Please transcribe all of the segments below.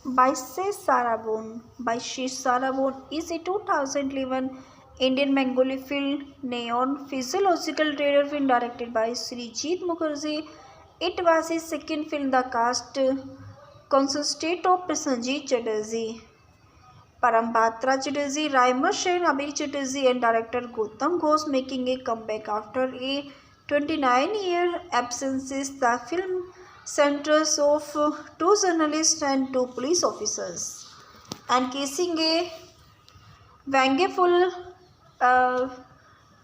Baishe Sarabon. Baishe Sarabon is a 2011 Indian Bengali film neon physiological thriller film directed by Srijit Mukherjee. It was his second film. The cast consisted of Prasenjit Chatterjee, Parambatra Chatterjee, Raima Sen, Abir Chatterjee, and director Gautam Ghosh making a comeback after a 29-year absence. The film centers of two journalists and two police officers and casing a vengeful uh,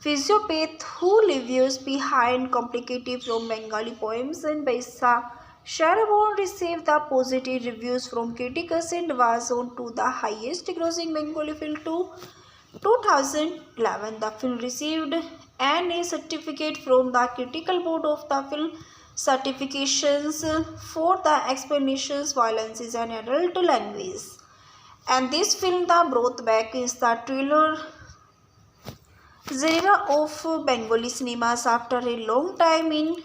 physiopath who leaves behind complicated from Bengali poems. And Baisa Sharabon received the positive reviews from critics and was on to the highest grossing Bengali film to 2011. The film received an A certificate from the Critical Board of the Film Certifications for the explanations violence is an adult language. And this film, The Brought Back, is the thriller genre of Bengali cinemas after a long time in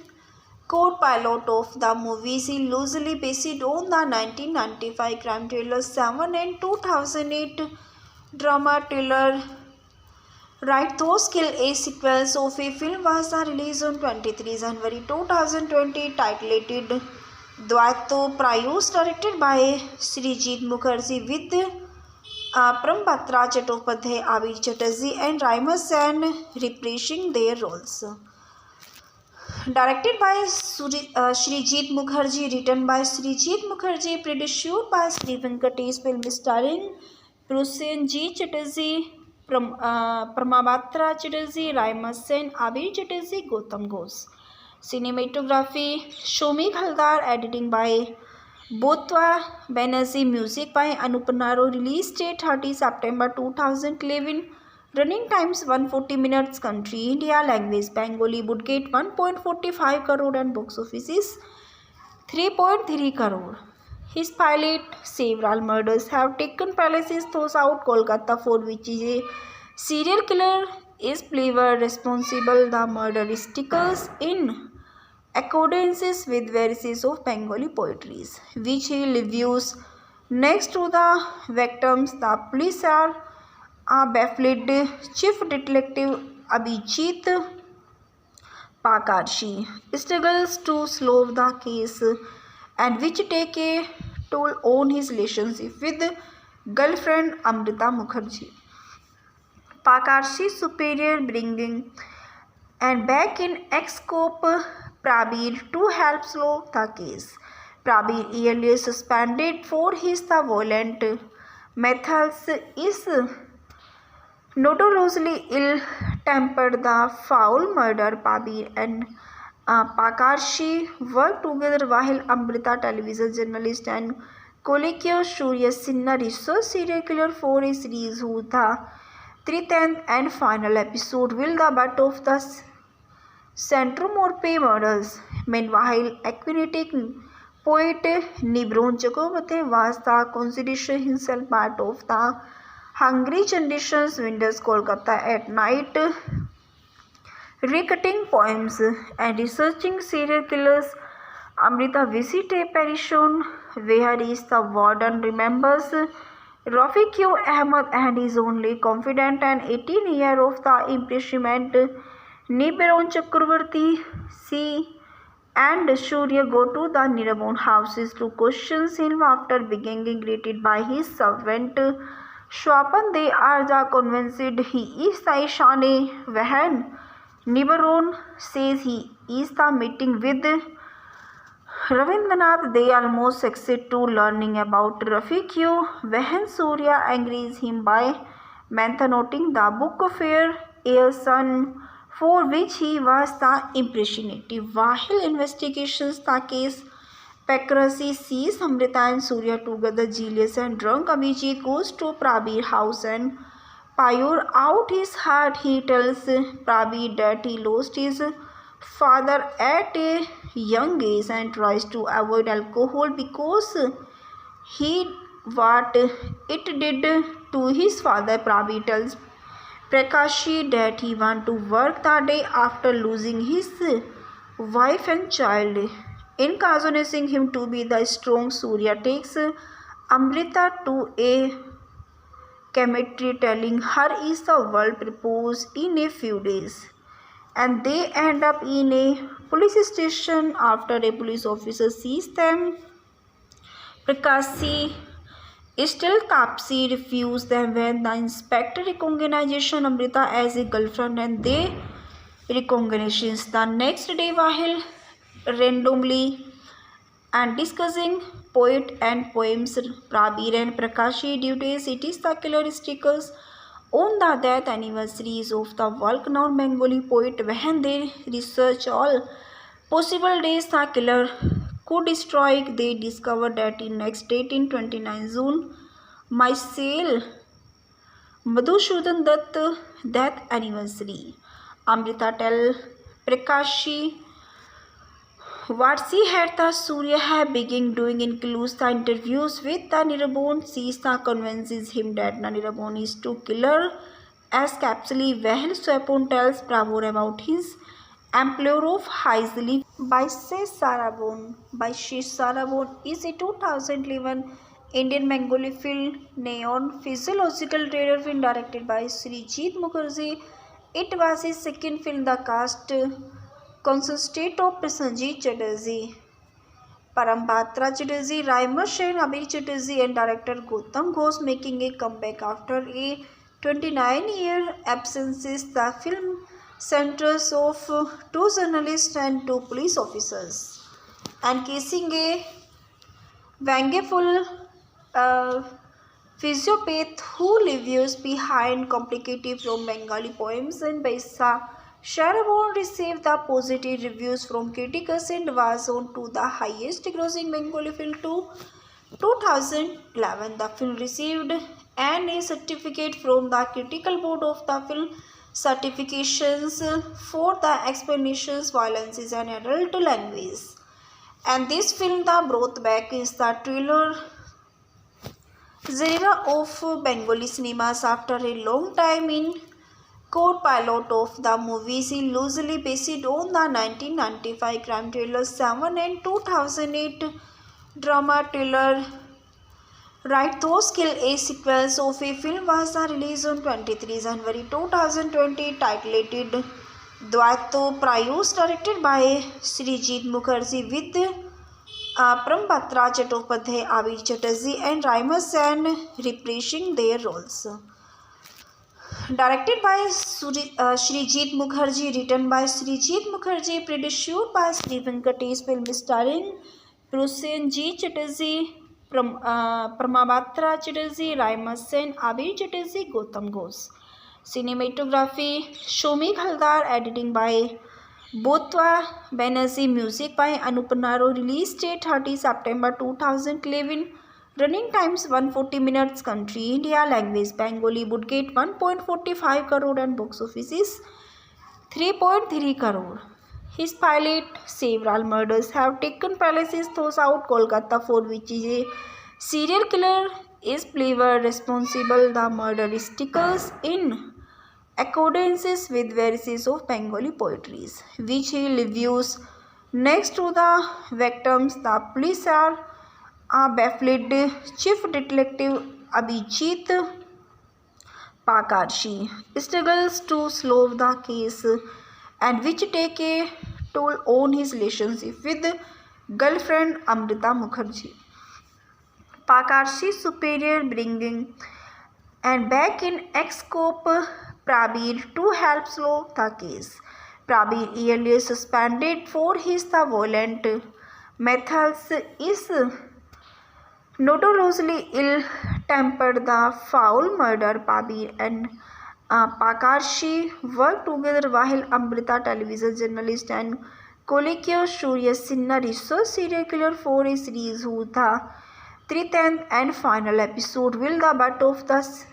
co-pilot of the movies is loosely based on the 1995 crime thriller Seven and 2008 drama thriller Right Those Kill. A sequence of a film was released on 23 January 2020 titled Dvaito Prayus, directed by Srijit Mukherjee with Parambatra Chattopadhyay, Abir Chatterjee and Raima Sen reprising their roles. Directed by Srijit Mukherjee, written by Srijit Mukherjee, produced by Sri Venkatesh, film starring Prasenjit Chatterjee, Parambatra Chatterjee, Raima Sen, Abir Chatterjee, Gautam Ghosh. Cinematography Shomik Haldar, editing by Botwa Banerjee, music by Anup Naro. Release date 30 September 2011. Running times 140 minutes. Country India. Language Bengali. Budget 1.45 crore and box office is 3.3 crore. His pilot Several murders have taken place throughout Kolkata, for which a serial killer is believed responsible. The murder is tickles in accordances with verses of Bengali poetries, which he reviews next to the victims. The police are baffled. Chief Detective Abhijit Pakarshi struggles to solve the case, and which take a toll on his relationship with girlfriend Amrita Mukherjee. Pakarshi's superior bringing and back in ex-cop Prabir to help solve the case. Prabir, earlier suspended for his violent methods, is notoriously ill-tempered. The foul murder Prabir and Pakarshi worked together while Amrita, television journalist, and colleague Surya Sinha researched serial killer for a series whose the 13th and final episode will the butt of the Centromorpe murders. Meanwhile, aquatic poet Nibron Chakraborty was the considered himself part of the Hungry Generations Windows Kolkata at night, recutting poems and researching serial killers. Amrita visits a pension where is the warden remembers Rafiq Ahmed and his only confidant and 18-year of the imprisonment Nibiron Chakravarti. She and Surya go to the Niraban houses to question him after being greeted by his servant Swapan. They are convinced he is the Ishane Vahan. Nibiron says he is the meeting with Ravindranath. They almost succeed to learning about Rafiq when Surya angers him by mentioning the book fair a son for which he was the impressionative. While investigations the case, Pakrasi sees Amrita and Surya together. Jealous and drunk, Abhijit goes to Prabir's house and pour out his heart. He tells Prabir that he lost his father at a young age and tries to avoid alcohol because he what it did to his father. Prabir tells Prakashi that he wants to work the day after losing his wife and child, encouraging him to be the strong. Surya takes Amrita to a cemetery telling her is the world propose in a few days, and they end up in a police station after a police officer sees them. Prakasi still Tapsi refused them when the inspector recognizes Amrita as a girlfriend, and they recognitions the next day while randomly and discussing poet and poems. Prabir and Prakashi duties it is the killer stickers on the death anniversaries of the well-known Bengali poet. When they research all possible days the killer could strike, they discover that in next date in 29 June, Maisel Madhusudhan Dutt death anniversary. Amrita tell Prakashi what she had the Surya have begun doing includes the interviews with the Nirabon. She convinces him that Nirabon is to killer as capsuli well. Swapon tells Pravor about his employer of Haizli by Sarabon. By Sarabon is a 2011 Indian Bengali film Neon Physiological Trailer film directed by Srijit Mukherjee. It was his second film. The cast consisted of Prasenjit Chatterjee, Parambatra Chatterjee, Raima Sen, Abir Chatterjee and director Gautam Ghosh making a comeback after a 29-year absence. The film centers of two journalists and two police officers and casing a vengeful physiopath who leaves behind complicated from Bengali poems. And Baisa Sarabon received the positive reviews from critics and was on to the highest grossing Bengali film to 2011. The film received an A certificate from the Critical Board of the Film Certifications for the explanations, violences and adult language. And this film, The Brought Back, is the thriller genre of Bengali cinemas. After a long time in court pilot of the movie is loosely based on the 1995 crime thriller Seven and 2008 drama thriller Right Those Kill. A sequence of a film was released on 23 January 2020 titled Dvaito Prayus, directed by Srijit Mukherjee with Parambatra Chattopadhyay, Abir Chatterjee and Raima Sen reprising their roles. Directed by Srijit Mukherjee, written by Srijit Mukherjee, produced by Sri Venkatesh, film starring Prasenjit Chatterjee, Pramabatra Chatterjee, Raima Sen, Abir Chatterjee, Gautam Ghosh. Cinematography Shomik Haldar, editing by Botwa Banerjee, music by Anup Naro. Release date 30 September 2011. Running times 140 minutes. Country India. Language Bengali. Budget 1.45 crore and box office is 3.3 crore. His pilot several murders have taken place throughout Kolkata, for which a serial killer is believed responsible. The murder stickers in accordance with verses of Bengali poetries, which he reviews next to the victims. The police are baffled. Chief Detective Abhijit Pakarshi struggles to solve the case, and which take a toll on his relationship with girlfriend Amrita Mukherjee. Pakarshi's superior bringing and back in ex-cop Prabir to help solve the case. Prabir, earlier suspended for his violent methods, is notoriously ill-tempered. The foul murder Prabir and Pakarshi worked together while Amrita, television journalist and colleague Surya Sinha, research serial killer for a series whose the 13th and final episode will the butt of the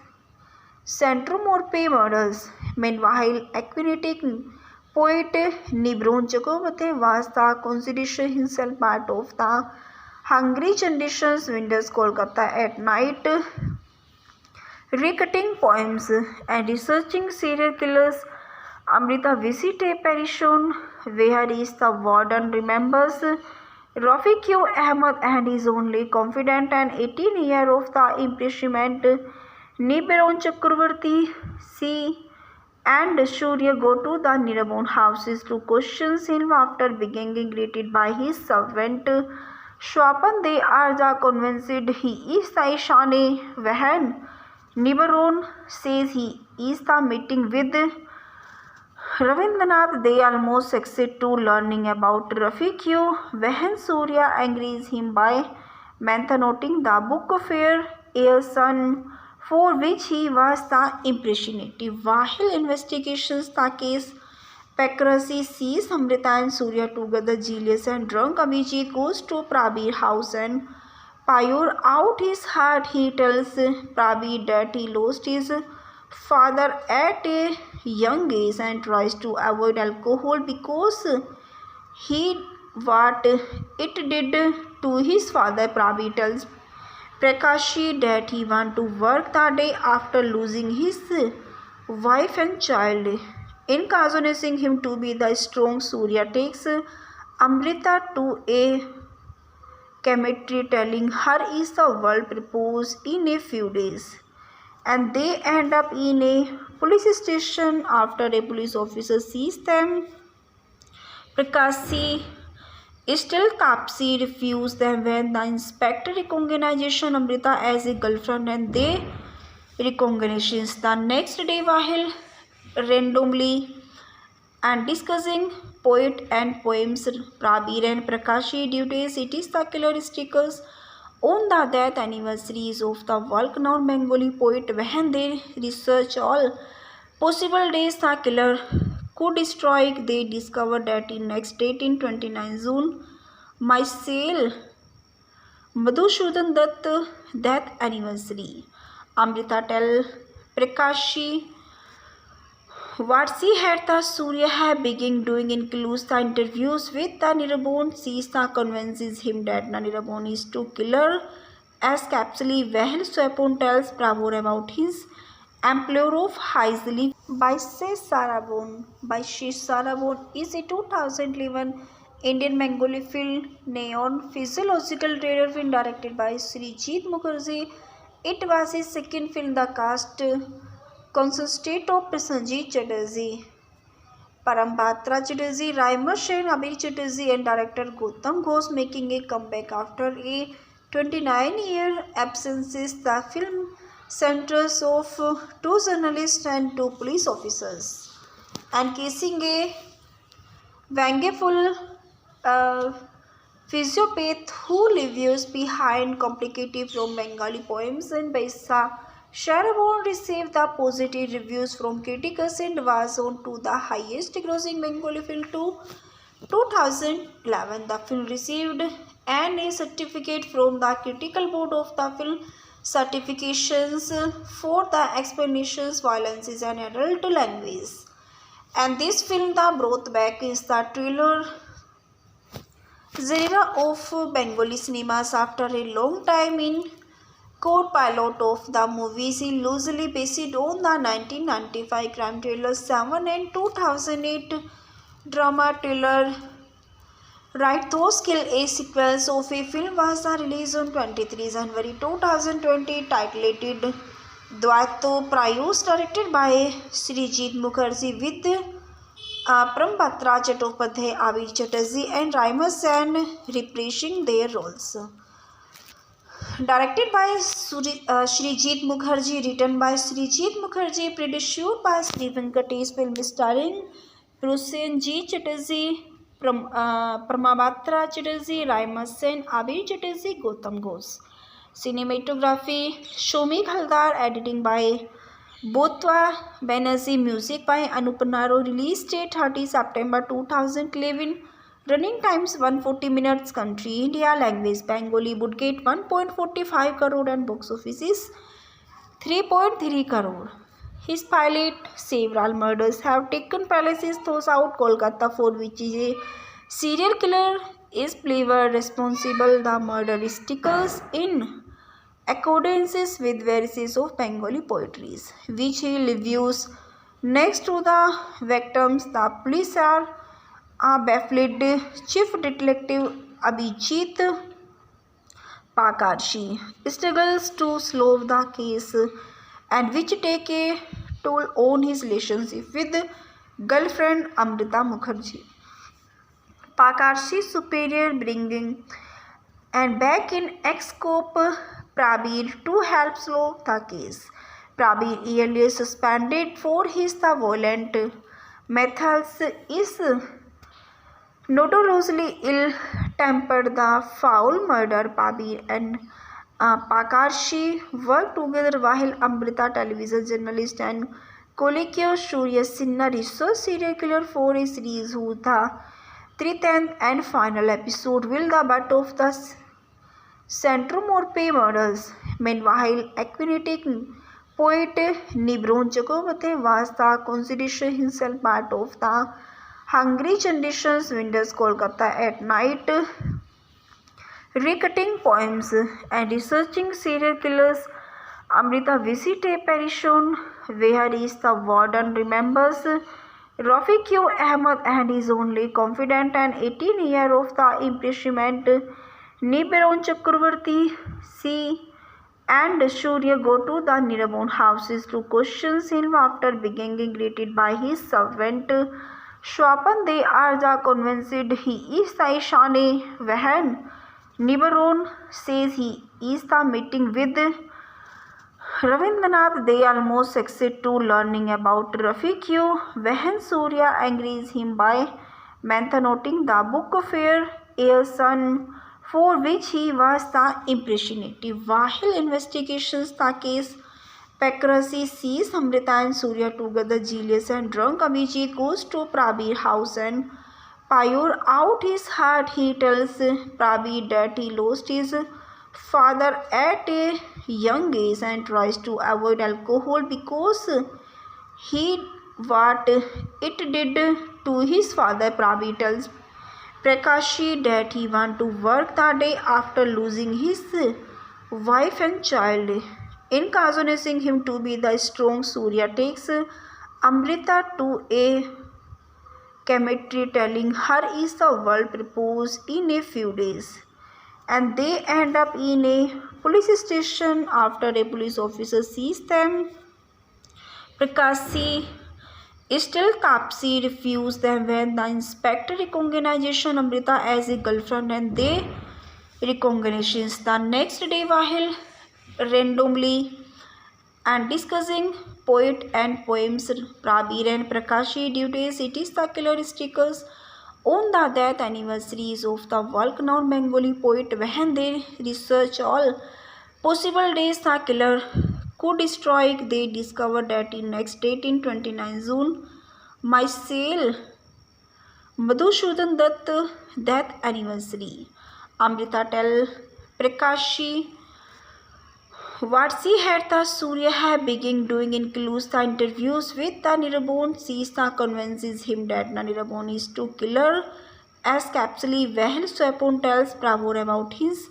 Centromorpe murders. Meanwhile, aquatic poet Nibron Chakraborty was the considered himself part of the Hungry Generations Windows Kolkata at night, recutting poems and researching serial killers. Amrita visit a pension where is the warden remembers Rafiq Ahmad and his only confidant and 18-year of the imprisonment Nibiron Chakravarti C and Surya go to the Nirabon houses to question him after being greeted by his servant Shwapan. They are convinced he is the Ishane Vahan. Nibiron says he is the meeting with Ravindranath. They almost succeed to learning about Rafiq when Surya agrees him by mentioning the book Fair Air Sun, for which he was the impressionative. While investigations the case, Pakrasi sees Amrita and Surya together. Jealous and drunk, Abhijit goes to Prabir house and pour out his heart. He tells Prabir that he lost his father at a young age and tries to avoid alcohol because he what it did to his father. Prabir tells Prakashi that he wants to work the day after losing his wife and child, encouraging him to be the strong. Surya takes Amrita to a cemetery, telling her is the world propose in a few days, and they end up in a police station after a police officer sees them. Prakashi still Tapsi refused them when the inspector recognizes Amrita as a girlfriend, and they recognitions the next day while randomly and discussing poet and poems. Prabir and Prakashi duties it is the killer stickers on the death anniversaries of the well-known Bengali poet. When they research all possible days the killer could strike, they discover that in next date in 29 June, Myself Madhusudhan Dutt death anniversary. Amrita tell Prakashi what she had the Surya have begun doing includes the interviews with the Nirabon. Sista convinces him that Nirabon is to killer as capsuli. While Swapon tells Prabhu about his employer of Haizli by Sarabon. By Sarabon is a 2011 Indian Bengali film Neon Physiological Trailer film directed by Srijit Mukherjee. It was his second film. The cast consisted of Prasenjit Chatterjee, Parambhatra Chatterjee, Raima Sen, Abir Chatterjee and director Gautam Ghosh making a comeback after a 29-year absence. The film centers of two journalists and two police officers and casing a vengeful physiopath who leaves behind complicated from Bengali poems. And Baisa Sarabon received the positive reviews from critics and was on to the highest grossing Bengali film to 2011. The film received an A certificate from the Critical Board of the Film Certifications for the explanations, violences and adult language. And this film, The Brought Back, is the trailer genre of Bengali cinemas after a long time in court. Pilot of the movie is loosely based on the 1995 crime thriller Seven and 2008 drama thriller Right Those Kill. A sequence of a film was released on 23 January 2020 titled Dvaito Prayus, directed by Srijit Mukherjee with Parambhatra Chattopadhyay, Abir Chatterjee and Raima Sen reprising their roles. Directed by Srijit Mukherjee, written by Srijit Mukherjee, produced by Sri Venkatesh, film starring Prasenjit Chatterjee, Parambhatra Chatterjee, Raima Sen, Abir Chatterjee, Gautam Ghosh. Cinematography Shomik Haldar, editing by Botwa Banerjee, music by Anup Naro. Release date 30 September 2011. Running times 140 minutes. Country India. Language Bengali. Budget 1.45 crore and box office is 3.3 crore. His pilot several murders have taken place throughout Kolkata, for which a serial killer is believed responsible. The murder stickers in accordance with verses of Bengali poetry, which he reviews next to the victims. The police are baffled. Chief Detective Abhijit Pakarshi struggles to solve the case and which take a toll on his relationship with girlfriend Amrita Mukherjee. Pakarshi's superior bringing and back in ex-cop Prabir to help solve the case. Prabir, earlier suspended for his violent methods, is notoriously ill-tempered. The foul murder Prabir and Pakarshi worked together while Amrita, television journalist, and colleague Surya Sinha researched serial killer for a series whose the 13th and final episode will the butt of the Centromorpe murders. Meanwhile, aquatic poet Nibron Chakraborty was the consideration himself part of the Hungry Generations Windows Kolkata at night, recutting poems and researching serial killers. Amrita visits a pension where is the warden remembers Rafiq Ahmed and his only confidant and 18-year-old of the imprisonment Nibiron Chakraborty. She and Surya go to the Nirabon houses to question him after being greeted by his servant Swapan. They are convinced he is the Ishane Vahan. Nibiron says he is the meeting with Ravindranath. They almost succeed to learning about Rafiq. When Surya agrees him by mentioning the book Fair Air Sun, for which he was the impressionative. While investigations the case, Pakarshi sees Amrita and Surya together. Jealous and drunk, Abhijit goes to Prabir's house and pour out his heart. He tells Prabir that he lost his father at a young age and tries to avoid alcohol because he what it did to his father. Prabir tells Pakarshi that he wants to work the day after losing his wife and child, encouraging him to be the strong. Surya takes Amrita to a cemetery, telling her is the world propose in a few days, and they end up in a police station after a police officer sees them. Pakarshi still Tapsi refused them when the inspector recognizes Amrita as a girlfriend, and they recognitions the next day while randomly and discussing poet and poems. Prabir and Pakarshi duties it is the killer stickers on the death anniversaries of the world-renowned Bengali poet. When they research all possible days the killer could strike, they discover that in next date in 29 June, Myself Madhusudan Dutt death anniversary. Amrita tell Pakarshi what she had the Surya have begun doing includes the interviews with the Nirabon. She convinces him that the Nirabon is to killer as capsuly well. Swapon tells Prabhu about his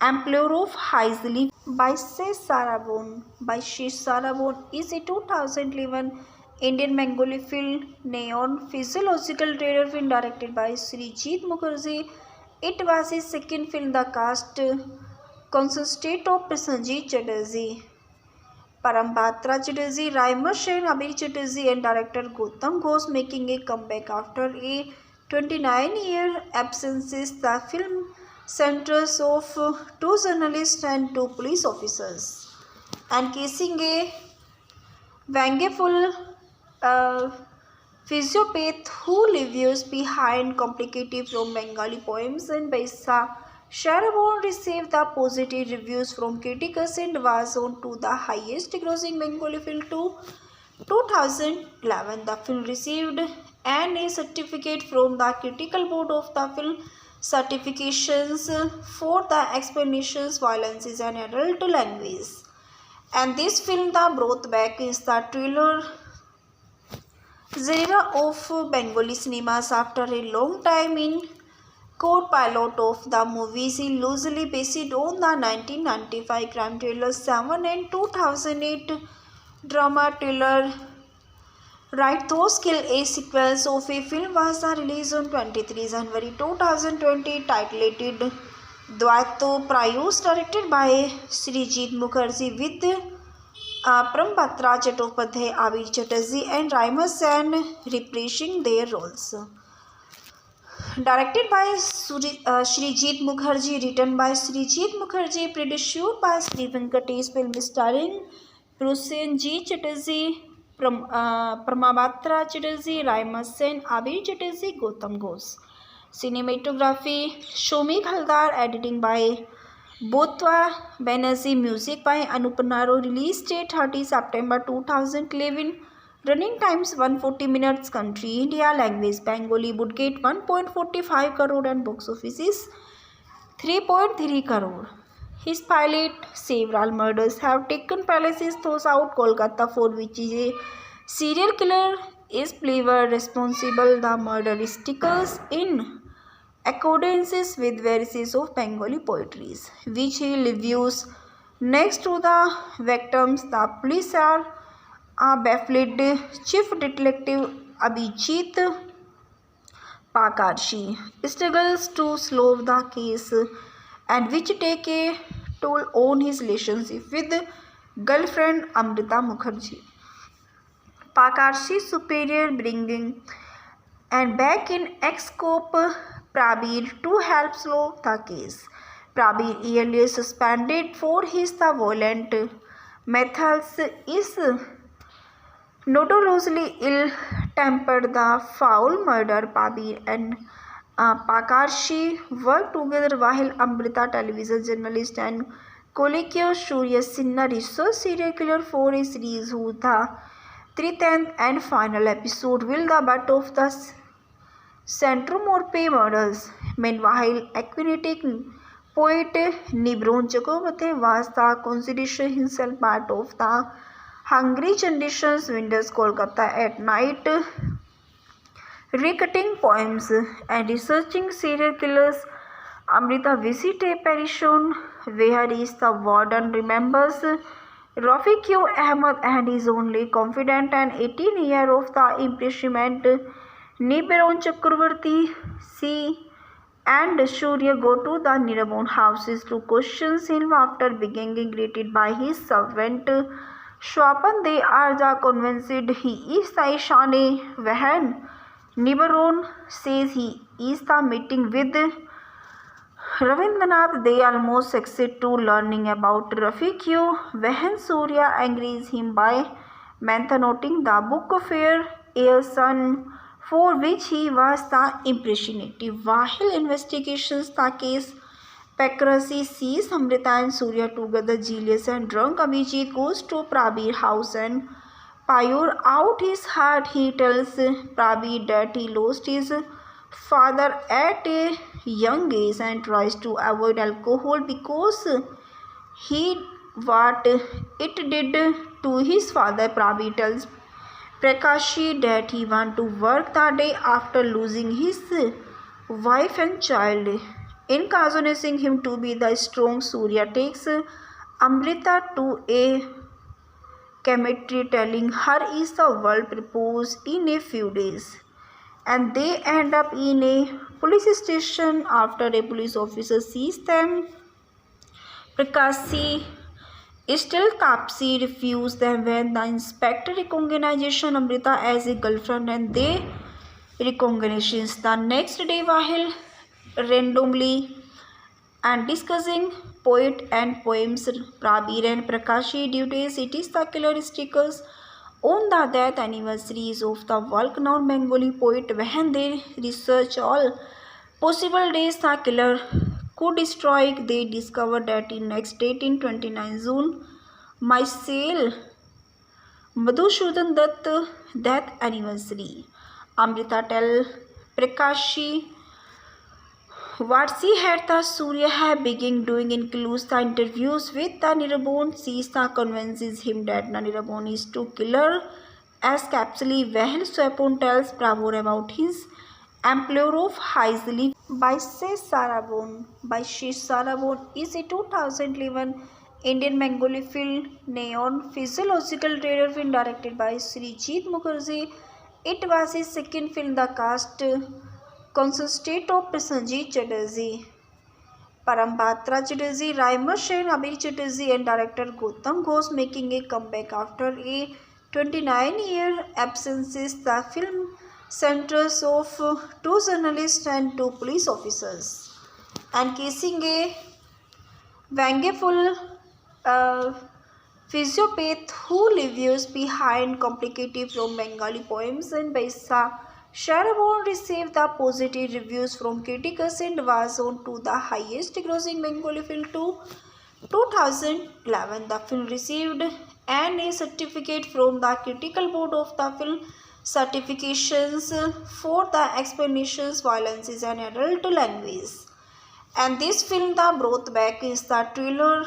employer of Haizli by Sarabon. By Sarabon is a 2011 Indian Bengali film Neon physiological trailer film directed by Srijit Mukherjee. It was his second film. The cast consisted of Prasenjit Chatterjee, Parambatra Chatterjee, Raima Sen, Abir Chatterjee and director Gautam Ghosh making a comeback after a 29-year absence. The film centers of two journalists and two police officers and casing a vengeful physiopath who leaves behind complicated from Bengali poems. And Baisa Sarabon received the positive reviews from critics and was on to the highest grossing Bengali film to 2011. The film received an A certificate from the Critical Board of the Film Certifications for the explanations, violence is an adult language. And this film, the brought back is the thriller genre of Bengali cinemas after a long time. In core pilot of the movie is loosely based on the 1995 crime thriller Seven and 2008 drama thriller Right, Those Kill, a sequence of a film, was released on 23 January 2020, titled Dvaito Prayus, directed by Srijit Mukherjee with Prambhatra Chattopadhyay, Abir Chatterjee and Raima Sen reprising their roles. Directed by Srijit Mukherjee, written by Srijit Mukherjee, produced by Sri Venkatesh, film starring Prosenjit Chatterjee, Pramabhatra Chatterjee, Raima Sen, Abir Chatterjee, Gautam Ghosh. Cinematography Shomik Haldar, editing by Botwa Banerjee, music by Anup Naro. Release date 30 September 2011. Running times 140 minutes. Country India. Language Bengali. Budget 1.45 crore and box office is 3.3 crore. His pilot Several murders have taken place throughout Kolkata, for which a serial killer is believed responsible. The murder stickers in accordance with verses of Bengali poetry, which he reviews. Next to the victims, the police are baffled. Chief Detective Abhijit Pakarshi struggles to solve the case, and which take a toll on his relationship with girlfriend Amrita Mukherjee. Pakarshi's superior bringing and back in ex-cop Prabir to help solve the case. Prabir, earlier suspended for his violent methods, is notoriously ill-tempered. The foul murder Prabir and Pakarshi worked together while Amrita, television journalist, and colleague Surya Sinha researched serial killer for a series whose the 13th and final episode will the butt of the Centromorpe murders. Meanwhile, aquatic poet Nibron Chakraborty was the considered himself part of the Hungry Generations Winters Kolkata at night, recutting poems and researching serial killers. Amrita visits a pension where the warden remembers Rafiq Ahmed and his only confidant and 18-year of the imprisonment Nibiron Chakraborty. She and Surya go to the Niraban houses to question him after being greeted by his servant Swapan. They are convinced he is the Ishane when Nibiron says he is the meeting with Ravindranath. They almost succeed to learning about Rafiq when Surya angries him by mentioning the book of Air Sun, for which he was the impressionative. While investigations the case, Pakarshi sees Amrita and Surya together. Jealous and drunk, Abhijit goes to Prabir's house and pour out his heart. He tells Prabir that he lost his father at a young age and tries to avoid alcohol because he what it did to his father. Prabir tells Pakarshi that he wants to work the day after losing his wife and child, encouraging him to be the strong. Surya takes Amrita to a cemetery, telling her is the world propose in a few days, and they end up in a police station. After a police officer sees them, Pakarshi still Tapsi refused them when the inspector recognizes Amrita as a girlfriend, and they recognitions. The next day, while randomly and discussing poet and poems, Prabir and Pakarshi duties it is the killer stickers on the death anniversaries of the world-renowned Bengali poet. When they research all possible days the killer could strike, they discover that in next date in 29 June, Myself Madhusudan Dutt death anniversary. Amrita tell Pakarshi what she had the Surya have begun doing includes the interviews with the Niraban. She convinces him that Niraban is to killer as capsuly. Well, Swapon tells Prabhu about his employer of Haizli by Shesh Sarabon is a 2011 Indian Bengali film Neon physiological thriller film directed by Srijit Mukherjee. It was his second film. The cast consisted of Prasenjit Chatterjee, Parambatra Chatterjee, Raima Sen, Abir Chatterjee and director Gautam Ghosh making a comeback after a 29-year absence. The film centers of two journalists and two police officers and casing a vengeful physiopath who leaves behind complicated from Bengali poems, and Baisa Sharabon received the positive reviews from critics and was on to the highest grossing Bengali film to 2011. The film received an A certificate from the Critical Board of the Film Certifications for the explanations violence is an adult language. And this film, The Brought Back, is the thriller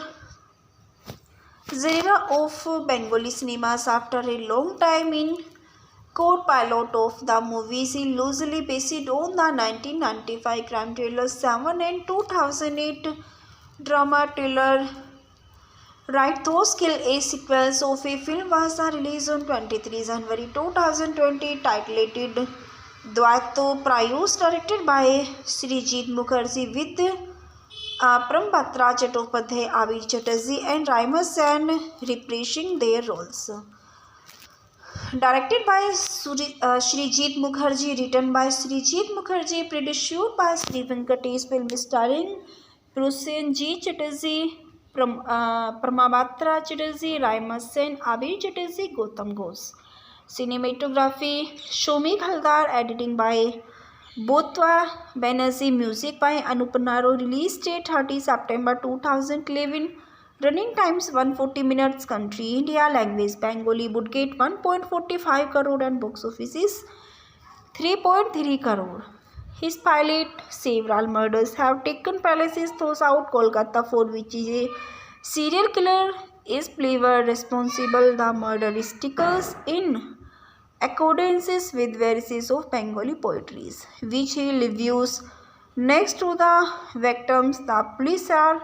genre of Bengali cinemas after a long time in court. Pilot of the movie is loosely based on the 1995 crime thriller Seven and 2008 drama thriller Right Those Kill. A sequence of a film was released on 23 January 2020 titled Dvaito Prayus, directed by Srijit Mukherjee with Parambatra Chattopadhyay, Abir Chatterjee and Raima Sen reprising their roles. Directed by Srijit Mukherjee, written by Srijit Mukherjee, produced by Sri Venkatesh, film starring Prasenjit Chatterjee, Parambatra Chatterjee, Raima Sen, Abir Chatterjee, Gautam Ghosh. Cinematography Shomik Haldar, editing by Botwa Banerjee, music by Anup Naro. Release date 30 September 2011. Running times 140 minutes. Country India. Language Bengali. Budget 1.45 crore and box office is 3.3 crore. His pilot Several murders have taken place throughout Kolkata, for which a serial killer is believed responsible. The murder stickers in accordance with verses of Bengali poetry, which he reviews next to the victims. The police are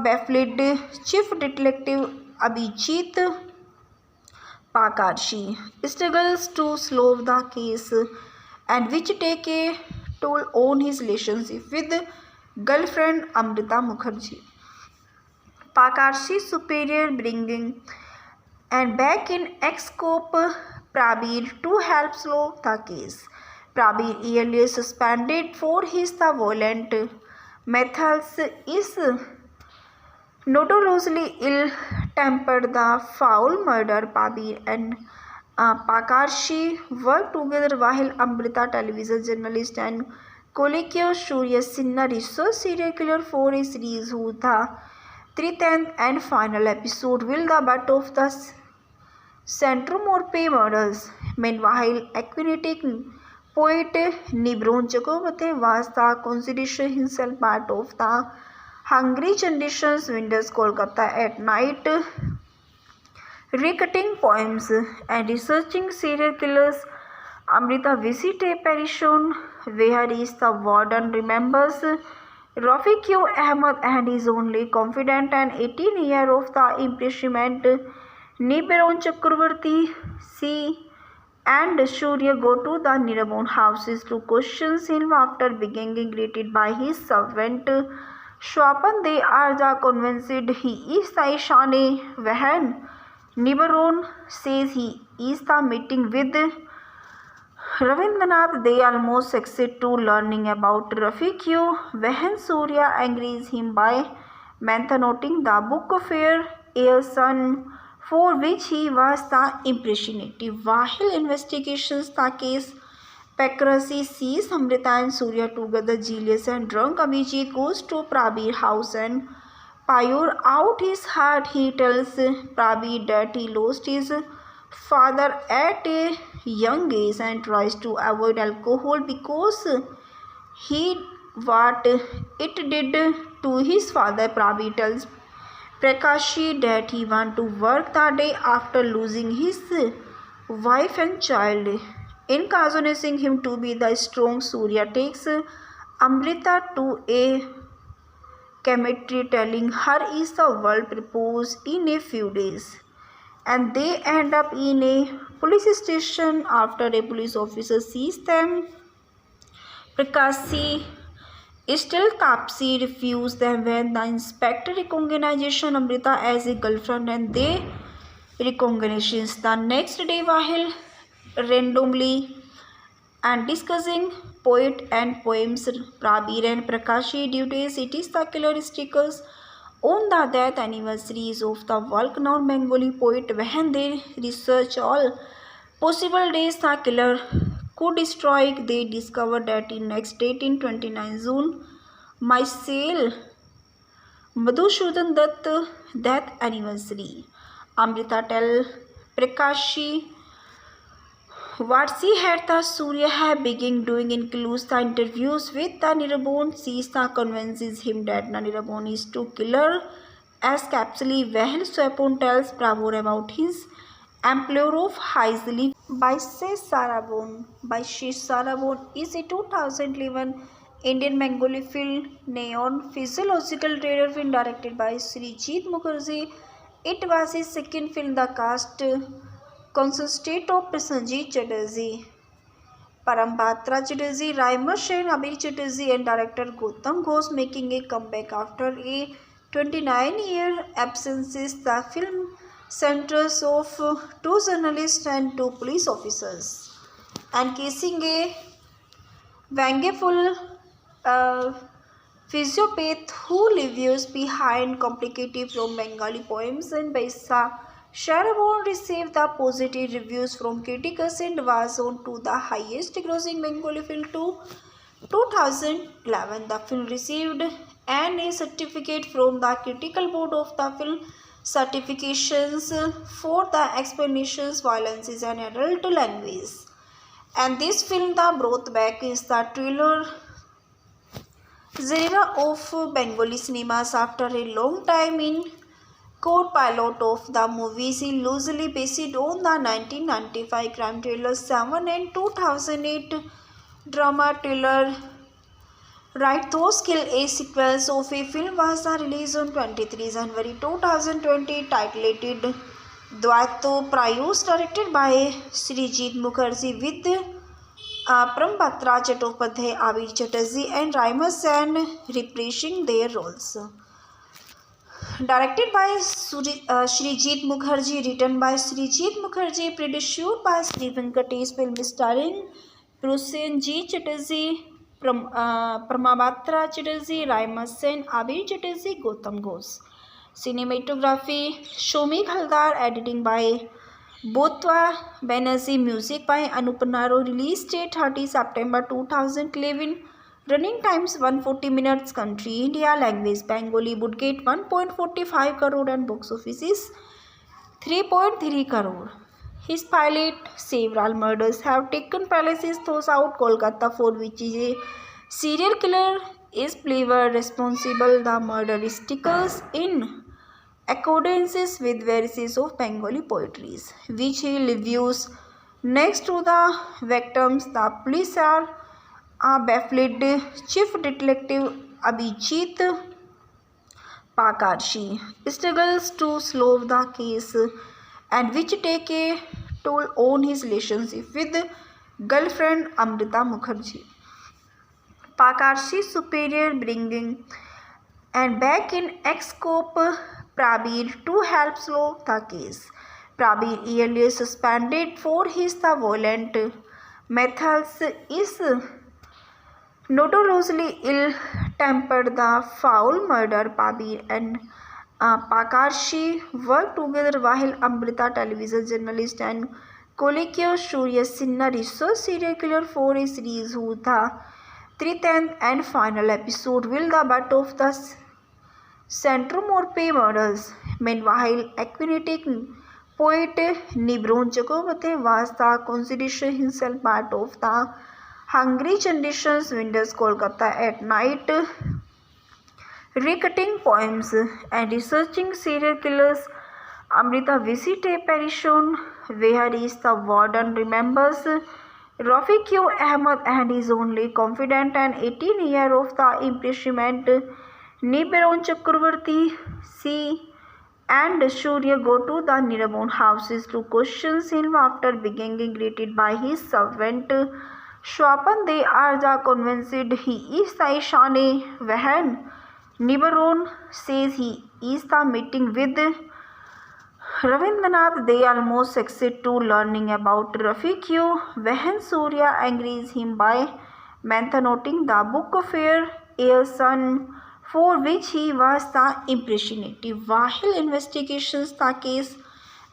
baffled. Chief Detective Abhijit Pakarshi struggles to solve the case, and which take a toll on his relationship with girlfriend Amrita Mukherjee. Pakarshi's superior bringing and back in ex-cop Prabir to help solve the case. Prabir, earlier suspended for his violent methods, is notoriously ill-tempered. The foul murder Prabir and Pakarshi worked together while Amrita, television journalist and colleague Surya Sinha, research serial killer for a series whose the 13th and final episode will the butt of the Centromorpe murders. Meanwhile, aquatic poet Nibron Chakraborty was the considered himself part of the Hungry Generations Windows Kolkata at night, recutting poems and researching serial killers. Amrita visits a pension where the warden remembers Rafiq Ahmed and is only confidant and 18-year-old of the imprisonment. Nibiron Chakraborty, she and Surya go to the Nirabon houses to question him after being greeted by his servant Swapan. They are convinced he is the Ishani Vahan. Nibiron says he is the meeting with Ravindranath. They almost succeed to learning about Rafiq Vahan. Surya angries him by mentioning the book of Air Son, for which he was the impressionative. While investigations the case, Pakarshi sees Amrita and Surya together. Jealous and drunk, Abhijit goes to Prabir's house and pour out his heart. He tells Prabir that he lost his father at a young age and tries to avoid alcohol because he what it did to his father. Prabir tells Pakarshi that he wants to work the day after losing his wife and child, encouraging him to be the strong. Surya takes Amrita to a chemistry, telling her is the world propose in a few days. And they end up in a police station after a police officer sees them. Prakasi still Tapsi refused them when the inspector recognizes Amrita as a girlfriend and they recognitions. The next day while randomly and discussing poet and poems, Prabir and Prakashi duties it is the killer stickers on the death anniversaries of the world-known Bengali poet. When they research all possible days the killer could strike, they discovered that in next date in 29 June, Myself Madhusudhan Dutt death anniversary. Amrita tell Prakashi what she had the Surya have begun doing includes the interviews with the Nirabon. She convinces him that Nirabon is to killer as capsuly while Swapon tells Pravor about his employer of Haizli by Sarabon. By Sarabon is a 2011 Indian Bengali film Neon Physiological Trailer film directed by Srijit Mukherjee. It was his second film. The cast consisted of Prasenjit Chatterjee, Parambatra Chatterjee, Raima Sen, Abir Chatterjee and director Gautam Ghosh making a comeback after a 29-year absence. The film centers of two journalists and two police officers and casing a vengeful physiopath who leaves behind complicated from Bengali poems. And Baisa Sarabon received the positive reviews from critics and was on to the highest grossing Bengali film to 2011. The film received an A certificate from the critical board of the film certifications for the explanations, violences and adult language. And this film the brought back is the thriller genre of Bengali cinemas after a long time. In core pilot of the movie is loosely based on the 1995 crime thriller Seven and 2008 drama thriller Right Those Kill. A sequence of a film was released on 23 January 2020 titled Dvaito Prayus, directed by Srijit Mukherjee with Parambatra Chattopadhyay, Abir Chatterjee and Raima Sen reprising their roles. Directed by Srijit Mukherjee, written by Srijit Mukherjee, produced by Sri Venkatesh, film starring Prasenjit Chatterjee, Pramabatra Chatterjee, Raima Sen, Abir Chatterjee, Gautam Ghosh. Cinematography Shomik Haldar, editing by Botwa Banerjee, music by Anup Naro. Release date 30 September 2011. Running times 140 minutes. Country India. Language Bengali. Budget 1.45 crore and box office is 3.3 crore. His pilot several murders have taken place throughout Kolkata, for which is a serial killer is believed responsible. The murder stickers in accordance with verses of Bengali poetries, which he reviews next to the victims. The police are baffled. Chief Detective Abhijit Pakarshi struggles to solve the case, and which take a toll on his relationship with girlfriend Amrita Mukherjee. Pakarshi's superior bringing and back in ex-cop Prabir to help solve the case. Prabir, earlier suspended for his violent methods, is notoriously ill-tempered. The foul murder Prabir and Pakarshi worked together while Amrita, television journalist and colleague Surya Sinha, research serial killer for a series who the 13th and final episode will the butt of the Centrum Morpe murders. Meanwhile, aquatic poet Nibron Chakraborty was the considered himself part of the Hungry Generations Windows Kolkata at night, recutting poems and researching serial killers. Amrita visit a pension where is the warden remembers Rafiq Ahmed and is only confident and 18 years of the imprisonment Nibiron Chakravarti, C. and Surya go to the Niraban houses to question him after being greeted by his servant Shwapan. They are convinced he is the Ishane Vahan. Nibiron says he is the meeting with Ravindranath. They almost succeed to learning about Rafiq. When Surya angries him by mentioning the book of Air Sun, for which he was the impressionative. While investigations the case,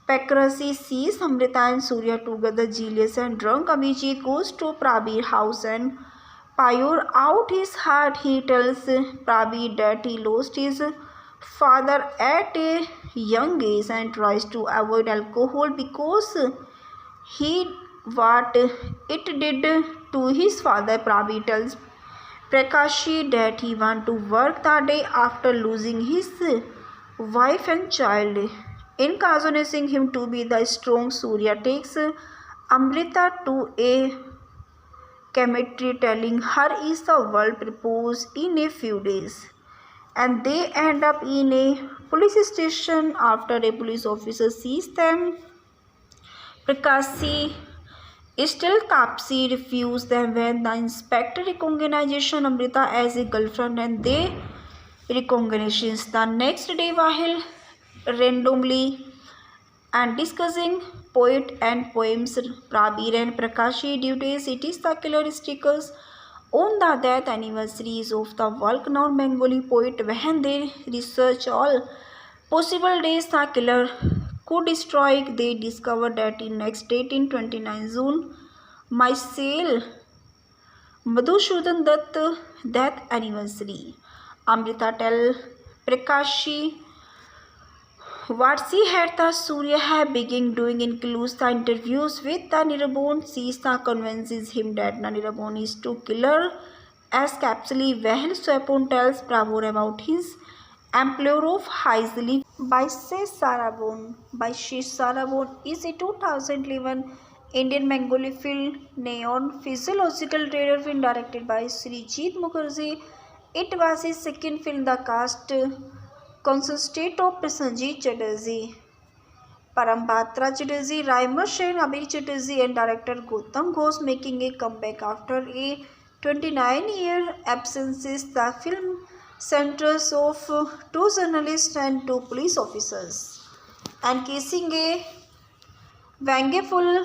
Pakrasi sees Amrita and Surya together. Jealous and drunk, Abhijit goes to Prabir house and pour out his heart. He tells Prabir that he lost his father at a young age and tries to avoid alcohol because he what it did to his father. Prabir tells Prakashi that he wants to work the day after losing his wife and child, encouraging him to be the strong. Surya takes Amrita to a cemetery, telling her is the world propose in a few days, and they end up in a police station after a police officer sees them. Prakashi still Tapsi refused them when the inspector recognizes Amrita as a girlfriend, and they recognitions the next day while randomly and discussing poet and poems. Prabir and Prakashi duties it is the killer stickers on the death anniversaries of the well-known Bengali poet. When they research all possible days the killer could strike, they discovered that in next date in 29 June, Myself Madhusudan Dutt death anniversary. Amrita tell Prakashi what she had the Surya have begun doing includes the interviews with the Niraban. She convinces him that the Niraban is to killer as capsually well. Swapon tells Prabhu about his employer of Haizli by Sarabon. By Sarabon is a 2011 Indian Bengali film Neon physiological trailer film directed by Srijit Mukherjee. It was his second film. The cast consisted of Prasenjit Chatterjee, Parambatra Chatterjee, Raima Sen, Abir Chatterjee and director Gautam Ghosh making a comeback after a 29-year absence. The film centers of two journalists and two police officers and casing a vengeful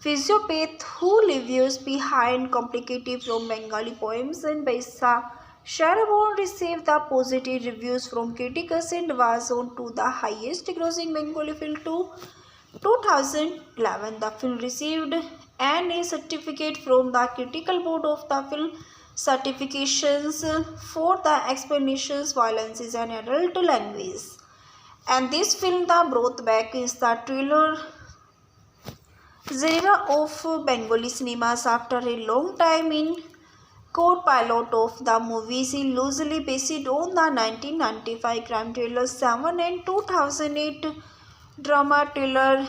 physiopath who leaves behind complicated from Bengali poems. And Baisa Sarabon received the positive reviews from critics and was on to the highest grossing Bengali film to 2011. The film received an A certificate from the Critical Board of the Film Certifications for the explanations, violence is an adult language. And this film, The Brought Back, is the thriller genre of Bengali cinemas. After a long time in co-pilot of the movie is loosely based on the 1995 crime thriller Seven and 2008 drama thriller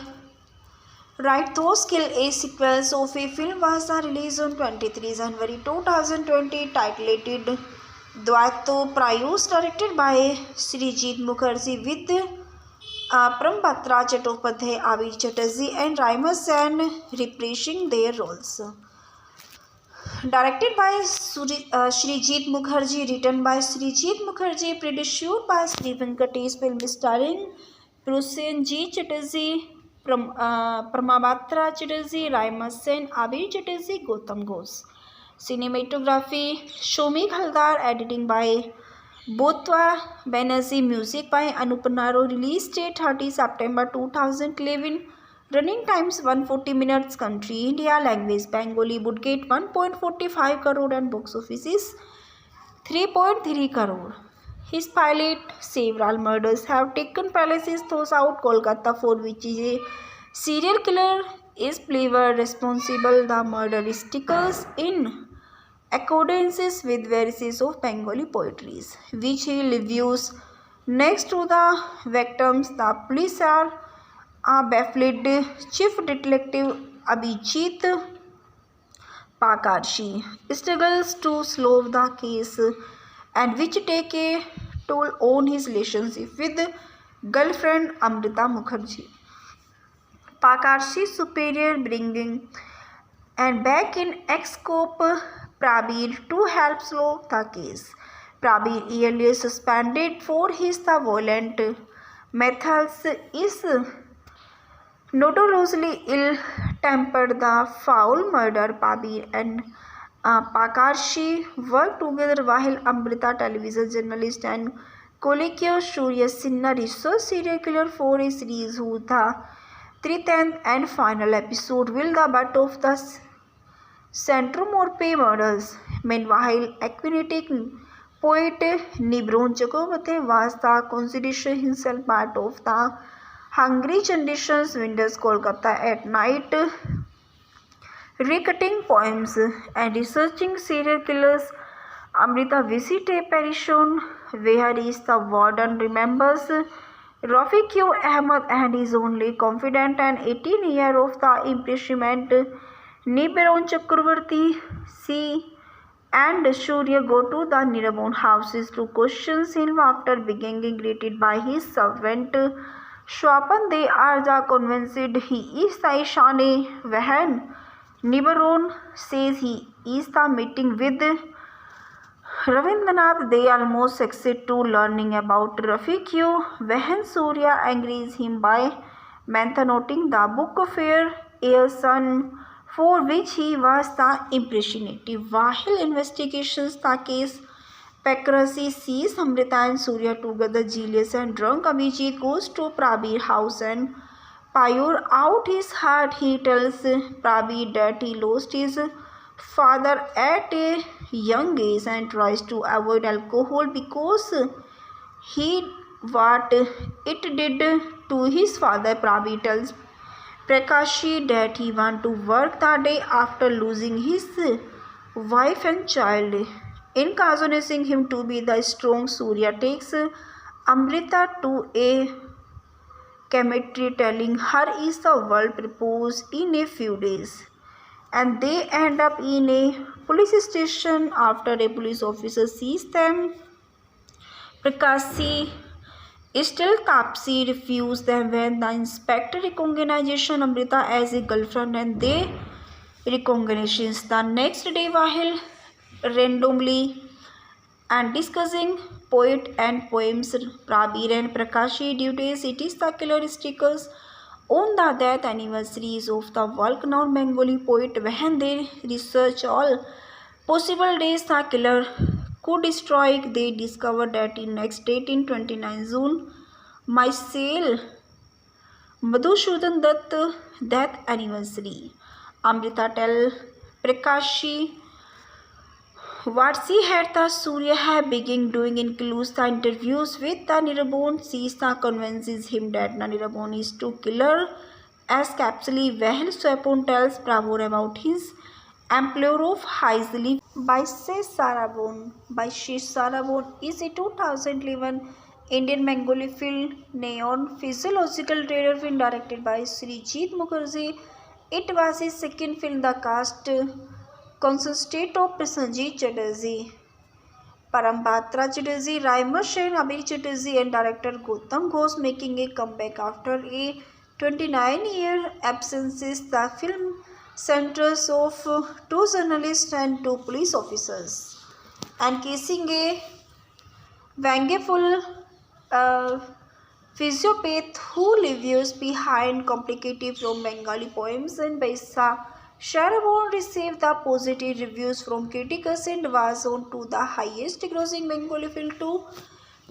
Right Those Kill. A sequel of a film was released on 23 January 2020 titled Dvaito Prayus, directed by Srijit Mukherjee with Parambatra Chattopadhyay, Abir Chatterjee and Raima Sen reprising their roles. Directed by Srijit Mukherjee, written by Srijit Mukherjee, produced by Sri Venkatesh, film starring Prasenjit Chatterjee, Pramabatra Chatterjee, Raima Sen, Abir Chatterjee, Gautam Ghosh. Cinematography Shomik Haldar, editing by Botwa Banerjee, music by Anupanaro. Release date 30 September 2011. Running times 140 minutes. Country India. Language Bengali. Budget 1.45 crore and box office is 3.3 crore. His pilot several murders have taken place throughout Kolkata, for which is a serial killer is believed responsible. The murder stickers in accordance with verses of Bengali poetry, which he reviews next to the victims. The police are baffled. Chief Detective Abhijit Pakarshi struggles to solve the case. and which take a toll on his relationship with girlfriend Amrita Mukherjee. Pakarshi's superior bringing and back in ex-cop Prabir to help slow the case. Prabir, earlier suspended for his violent methods, is notoriously ill-tempered. The foul murder Prabir and Pakarshi worked together while Amrita, television journalist, and colleague Surya Sinha researched serial killer for a series whose the 13th and final episode will the butt of the Centromorpe murders. Meanwhile, aquatic poet Nibron Chakraborty was the consideration himself part of the Hungry Generations Windows Kolkata at night, recutting poems and researching serial killers. Amrita visit a pension where is the warden remembers Rafiq Ahmed and his only confidant and 18-year of the imprisonment Nibiron Chakraborty. She and Surya go to the Nirabon houses to question him after being greeted by his servant Swapan. They are convinced he is the Ishane Vahan. Nibiron says he is the meeting with Ravindranath. They almost succeed to learning about Rafiq. When Surya agrees him by mentioning the book of Air Sun, for which he was the impressionative. While investigations the case, Pakrashi sees Amrita and Surya together. Jealous and drunk, Abhijit goes to Prabir house and pour out his heart. He tells Prabir that he lost his father at a young age and tries to avoid alcohol because he what it did to his father. Prabir tells Prakashi that he wants to work the day after losing his wife and child, encouraging him to be the strong. Surya takes Amrita to a cemetery, telling her is the world propose in a few days, and they end up in a police station after a police officer sees them. Prakashi still Tapsi refused them when the inspector recognizes Amrita as a girlfriend, and they recognitions the next day while randomly and discussing poet and poems. Prabir and Prakashi duties it is the killer stickers on the death anniversaries of the world-renowned Bengali poet. When they research all possible days the killer could strike, they discover that in next date in 29 June, Myself Madhusudan Dutt death anniversary. Amrita tell Prakashi what she had the Surya have begun doing includes the interviews with the Nirabon. She convinces him that Nirabon is to killer as capsuly. Well, Swapon tells Prabhu about his employer of Haizli by Sarabon. By Sarabon is a 2011 Indian Bengali film Neon physiological trailer film directed by Srijit Mukherjee. It was his second film. The cast consisted of Prasenjit Chatterjee, Parambatra Chatterjee, Raimar Sen, Abir Chatterjee and director Gautam Ghosh making a comeback after a 29-year absence. The film centers of two journalists and two police officers and casing a vengeful physiopath who leaves behind complicated from Bengali poems. And Baisa Sarabon received the positive reviews from critics and was on to the highest grossing Bengali film to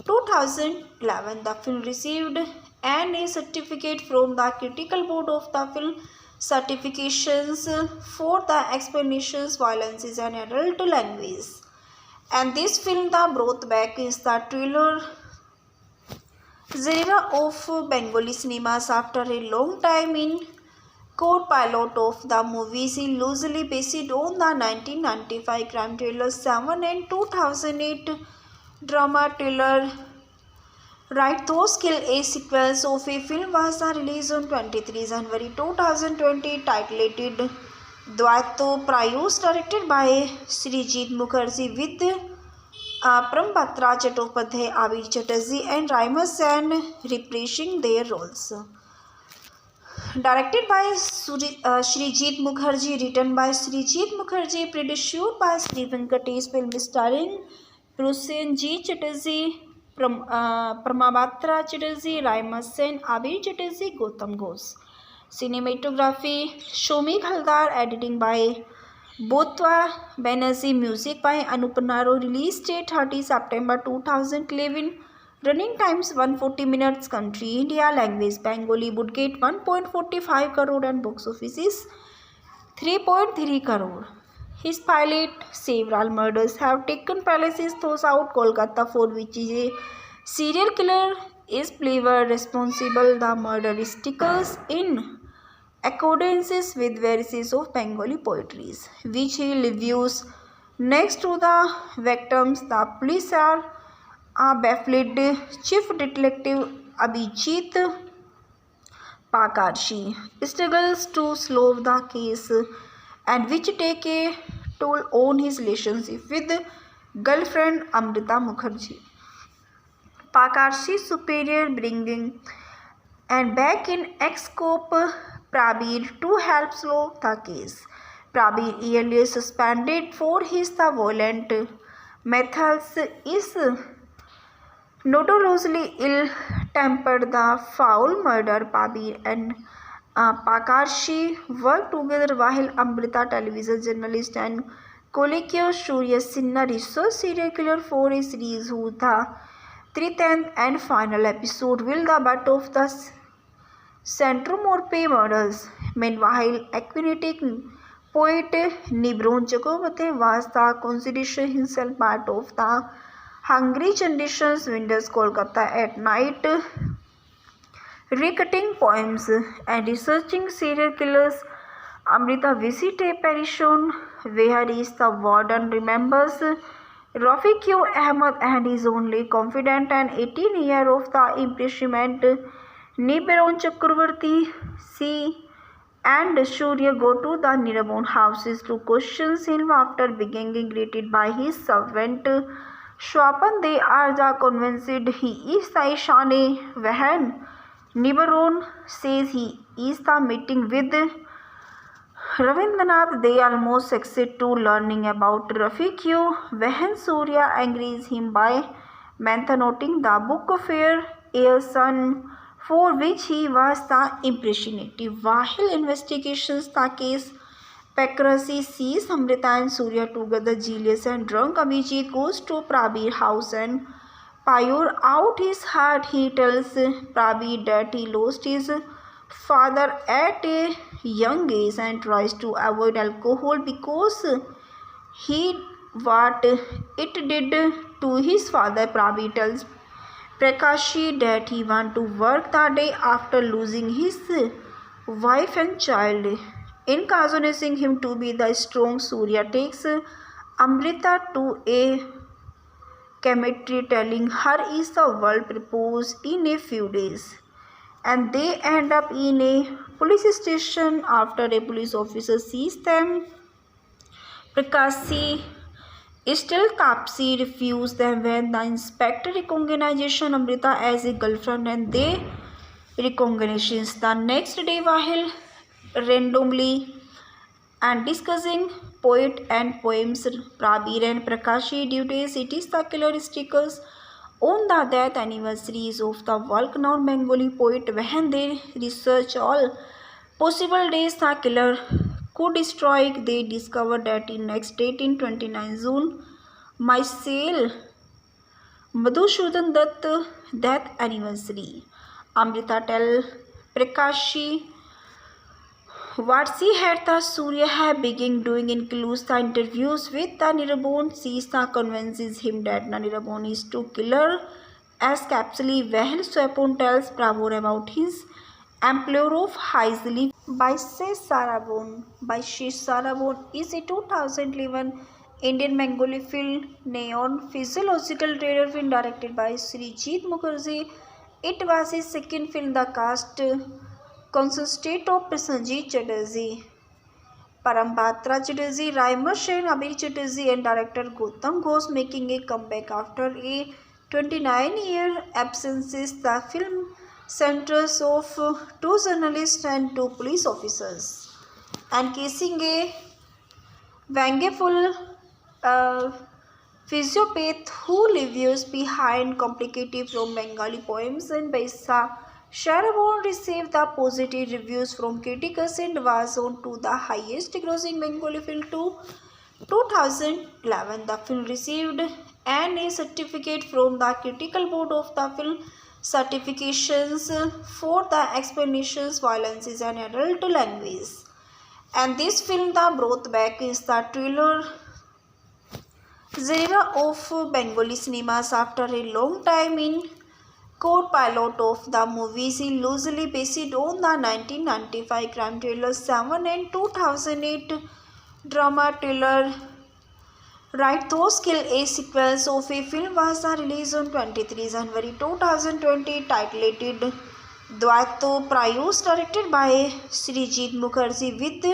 2011. The film received an A certificate from the Critical Board of the Film Certifications for the explanations violence is an adult language. And this film the brought back is the thriller genre of Bengali cinemas after a long time. In core pilot of the movie is loosely based on the 1995 crime thriller Seven and 2008 drama thriller Right Those Kill. A sequence of a film was released on 23 January 2020 titled Dvaito Prayus, directed by Srijit Mukherjee with Prambhatra Chattopadhyay, Abir Chatterjee, and Raima Sen reprising their roles. Directed by Srijit Mukherjee, written by Srijit Mukherjee, produced by Sri Venkatesh, film starring Prosenjit Chatterjee, Pramabhatra Chatterjee, Raima Sen, Abir Chatterjee, Gautam Ghosh. Cinematography Shomik Haldar, editing by Botwa Banerjee, music by Anup Naro. Release date 30 September 2011. Running times 140 minutes. Country India. Language Bengali. Budget 1.45 crore and box office is 3.3 crore. His pilot several murders have taken place through South Kolkata, for which a serial killer is believed responsible. The murder stickers in accordance with verses of Bengali poetry, which he reviews next to the victims. The police are baffled. Chief Detective Abhijit Pakarshi struggles to solve the case, and which take a toll on his relationship with girlfriend Amrita Mukherjee. Pakarshi's superior bringing and back in ex-cop Prabir to help solve the case. Prabir, earlier suspended for his violent methods, is notoriously ill-tempered. The foul murder. Prabir and Pakarshi worked together while Amrita, television journalist and colleague Surya Sinha, researched serial killer for a series whose the 13th and final episode will the butt of the Centromorpe murders. Meanwhile, aquatic poet Nibron Chakraborty was the consideration himself part of the Hungry Generations Winters Kolkata at night, recutting poems and researching serial killers. Amrita visits a pension where is the warden remembers Rafiq Ahmed and his only confidant and 18-year-old of the imprisonment Nibron Chakraborty. She and Surya go to the Nirabon houses to question him after being greeted by his servant Swapan. They are convinced he is the Ishane Vahan. Nibron says he is the meeting with Ravindranath. They almost succeed to learning about Rafiq Vahan. Surya angries him by mentioning the book fair a son for which he was the impressionative. While investigations the case, Pakarshi sees Amrita and Surya together. Jealous and drunk, Abhijit goes to Prabir's house and pour out his heart. He tells Prabir that he lost his father at a young age and tries to avoid alcohol because he what it did to his father. Prabir tells Pakarshi that he wants to work the day after losing his wife and child, encouraging him to be the strong. Surya takes Amrita to a cemetery, telling her is the world propose in a few days, and they end up in a police station after a police officer sees them. Pakarshi still Tapsi refused them when the inspector recognizes Amrita as a girlfriend, and they recognitions the next day while randomly and discussing poet and poems. Prabir and Pakarshi duties it is the killer stickers on the death anniversaries of the world-renowned Bengali poet. When they research all possible days the killer could strike, they discover that in next date in 29 June, Maisel Madhusudhan Dutt death anniversary. Amrita tell Pakarshi what she had the Surya have begun doing includes the interviews with the Nirabon. She convinces him that Nirabon is to killer as capsually well. Swapon tells Prabhu about his employer of Haizli by Sarabon. Sarabon is a 2011 Indian Bengali film, Neon Physiological Trailer film directed by Srijit Mukherjee. It was his second film. The cast consisted of Prosenjit Chatterjee, Parambatra Chatterjee, Raima Sen, Abir Chatterjee, and director Gautam Ghosh making a comeback after a 29-year absence. The film centers of two journalists and two police officers, and casing a vengeful uh, physiopath who leaves behind complicated from Bengali poems, and Baisa Sharavon received the positive reviews from critics and was on to the highest grossing Bengali film to 2011. The film received an A certificate from the Critical Board of the Film Certifications for the explanations, violence is an adult language. And this film, The Brought Back, is the thriller genre of Bengali cinemas after a long time in court pilot of the movie is loosely based on the 1995 crime thriller 7 and 2008 drama thriller Right Those Kill. A sequence of a film was released on 23 January 2020 titled Dvaito Prayus, directed by Srijit Mukherjee with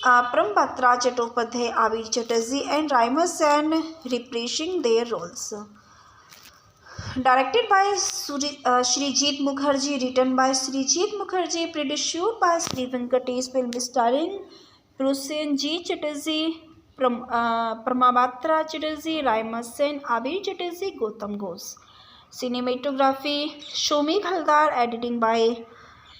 Parambatra Chattopadhyay, Abir Chatterjee and Raima Sen reprising their roles. Directed by Srijit Mukherjee, written by Srijit Mukherjee, produced by Sri Venkatesh, film starring Prosenjit Chatterjee, Pramabatra Chatterjee, Raima Sen, Abir Chatterjee, Gautam Ghosh. Cinematography Shomik Haldar, editing by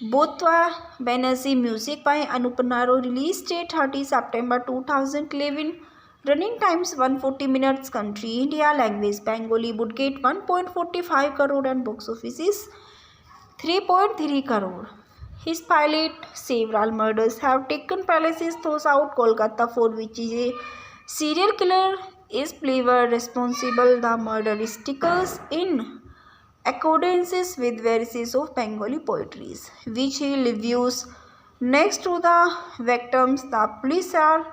Botwa Banerjee, music by Anup Naro. Release date 30 September 2011. Running times 140 minutes. Country India. Language Bengali. Budget 1.45 crore and box office is 3.3 crore. His pilot Several murders have taken place throughout Kolkata, for which a serial killer is believed responsible. The murder is tickles in accordance with verses of Bengali poetries, which he reviews next to the victims. The police are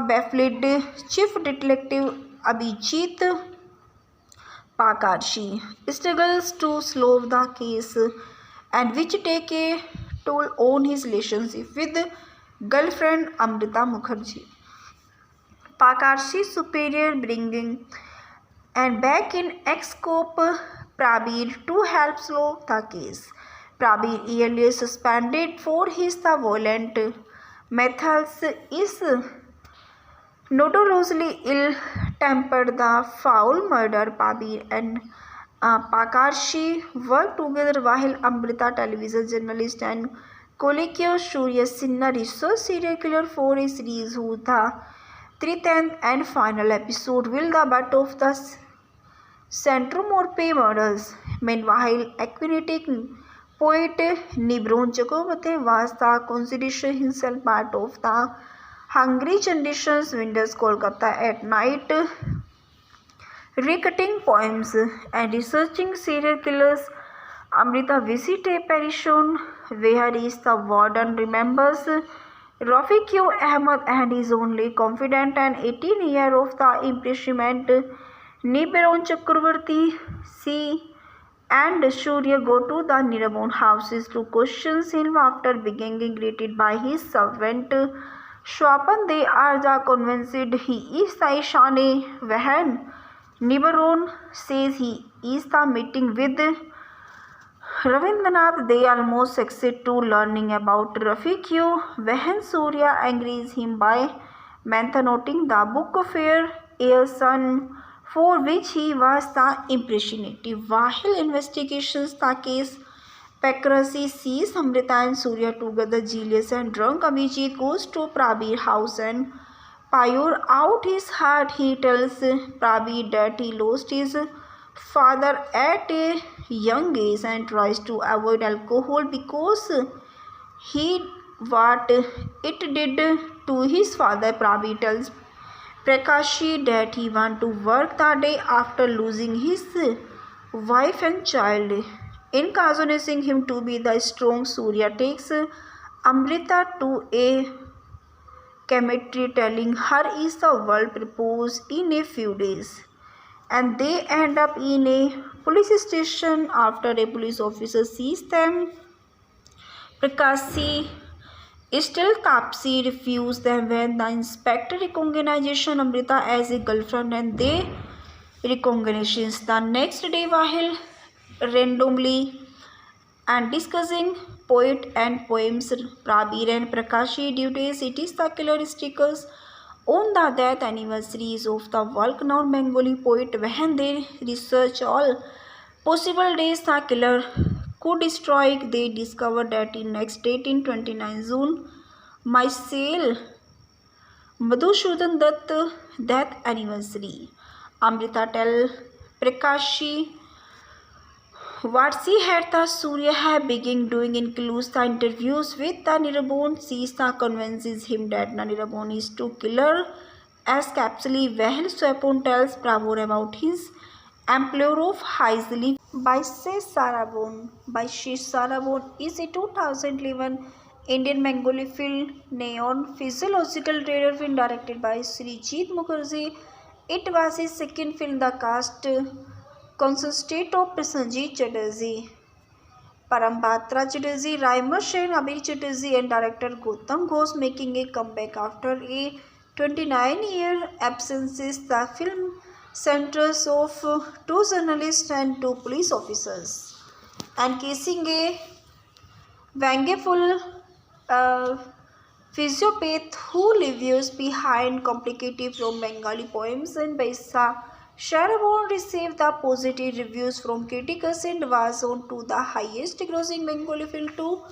baffled. Chief Detective Abhijit Pakarshi struggles to solve the case, and which take a toll on his relationship with girlfriend Amrita Mukherjee. Pakarshi's superior bringing and back in ex-cop Prabir to help solve the case. Prabir, earlier suspended for his violent methods, is notoriously ill-tempered. The foul murder Prabir and Pakarshi worked together while Amrita, television journalist and colleague Surya Sinha, research serial killer for a series who the 3rd and final episode will the butt of the Centromorpe murders. Meanwhile, aquatic poet Nibron Chakraborty was the considered himself part of the Hungry Generations Windows Kolkata at night, recutting poems and researching serial killers. Amrita visits a pension where the warden remembers Rafiq Ahmed and his only confidant, and 18 years of the imprisonment. Nibiron Chakraborty, she and Surya go to the Niraban houses to question him after being greeted by his servant Swapan. They are convinced he is the Ishani. When Nibiron says he is the meeting with Ravindranath, they almost succeed to learning about Rafiq. When Surya angries him by mentioning the book of Air Son, for which he was the impressionative. While investigations the case, Pakarshi sees Amrita and Surya together. Jealous and drunk, Abhijit goes to Prabir's house and pour out his heart. He tells Prabir that he lost his father at a young age and tries to avoid alcohol because he what it did to his father. Prabir tells Pakarshi that he wants to work the day after losing his wife and child, encouraging him to be the strong. Surya takes Amrita to a cemetery, telling her is the world propose in a few days, and they end up in a police station after a police officer sees them. Pakarshi Still, Taapsee refused them when the inspector recognized Amrita as a girlfriend and they recognized the next day while randomly and discussing poet and poems. Prabir and Prakashi duties it is the killer stickers on the death anniversaries of the world-renowned Bengali poet when they research all possible days the killer could strike. They discovered that in next date in 29 June, Myself Madhusoodan Dutt death anniversary. Amrita tell Prakashi what she had the Surya had begun doing includes the interviews with the Nirabon. Sita convinces him that Nirabon is to killer as capsuly while Swapon tells Pravor about his employer of Haizli by Sarabon is a 2011 Indian Bengali film neon physiological trailer film directed by Srijit Mukherjee. It was his second film. The cast consisted of Prasenjit Chatterjee, Parambatra Chatterjee, Raima Sen, Abir Chatterjee and director Gautam Ghosh making a comeback after a 29-year absence. The film centers of two journalists and two police officers and casing a vengeful physiopath who leaves behind complicated from Bengali poems and Baisa. Sarabon received the positive reviews from critics and was on to the highest grossing Bengali film to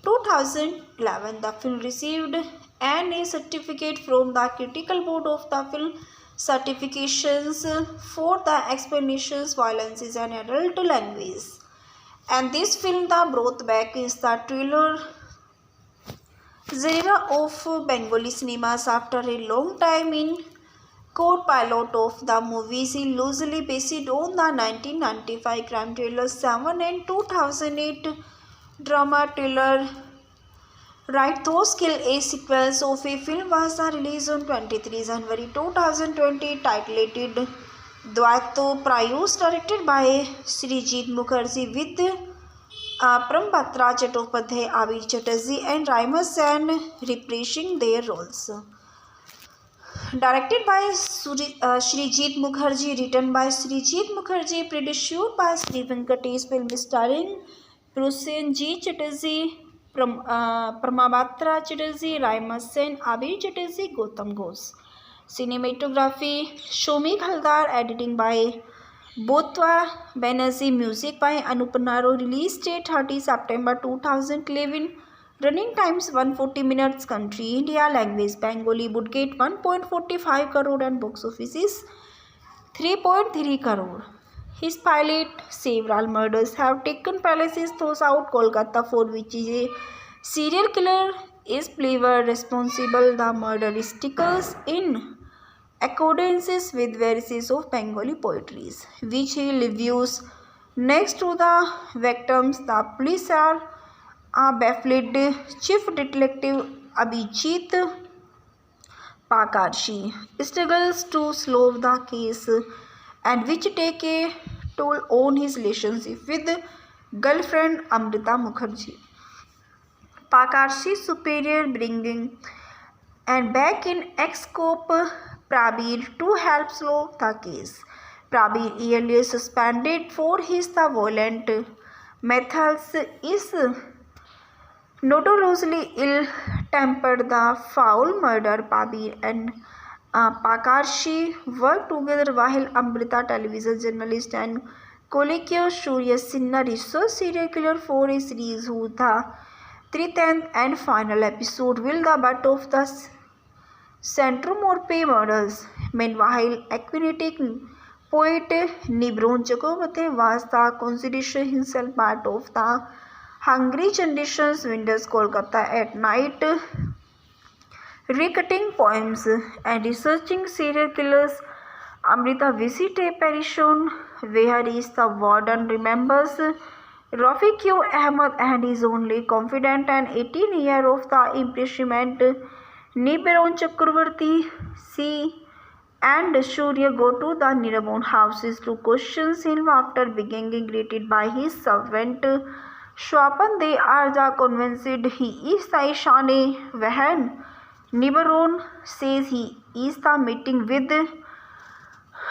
2011. The film received an A certificate from the Critical Board of the Film Certifications for the explanations, violences and adult language. And this film, The Brought Back, is the thriller genre of Bengali cinemas after a long time in core pilot of the movie is loosely based on the 1995 crime thriller Seven and 2008 drama thriller Right Those Kill. A sequence of a film was released on 23 January 2020 titled Dvaito Prayus, directed by Srijit Mukherjee with Parambatra Chattopadhyay, Abir Chatterjee and Raima Sen reprising their roles. Directed by Srijit Mukherjee, written by Srijit Mukherjee, produced by Sri Venkatesh, film starring Prasenjit Chatterjee, Parambatra Chatterjee, Raima Sen, Abir Chatterjee, Gautam Ghosh. Cinematography Shomik Haldar, editing by Botwa Banerjee, music by Anup Naro. Release date 30 September 2011. Running times 140 minutes. Country India. Language Bengali. Budget 1.45 crore and box office is 3.3 crore. His pilot Several murders have taken place throughout Kolkata, for which a serial killer is believed responsible. The murder stickers in accordance with verses of Bengali poetry, which he reviews next to the victims. The police are baffled. Chief Detective Abhijit Pakarshi struggles to solve the case, and which take a toll on his relationship with girlfriend Amrita Mukherjee. Pakarshi's superior bringing and back in ex-cop Prabir to help solve the case. Prabir, earlier suspended for his violent methods, is notoriously ill-tempered. The foul murder Prabir and Pakarshi worked together while Amrita, television journalist and colleague Surya Sinha, researched serial killer for a series whose the 13th and final episode will the butt of the Centromorpe murders. Meanwhile, aquatic poet Nibron Chakraborty was the considered himself part of the Hungry Generations Windows Kolkata at night, recutting poems and researching serial killers. Amrita visits a pension where is the warden remembers Rafiq Ahmed and his only confidant and 18-year-old of the imprisonment Nibiron Chakraborty. She and Surya go to the Nirabon houses to question him after being greeted by his servant Schwapan, they are the convinced he is the Ishane Vahan. Nibaron says he is the meeting with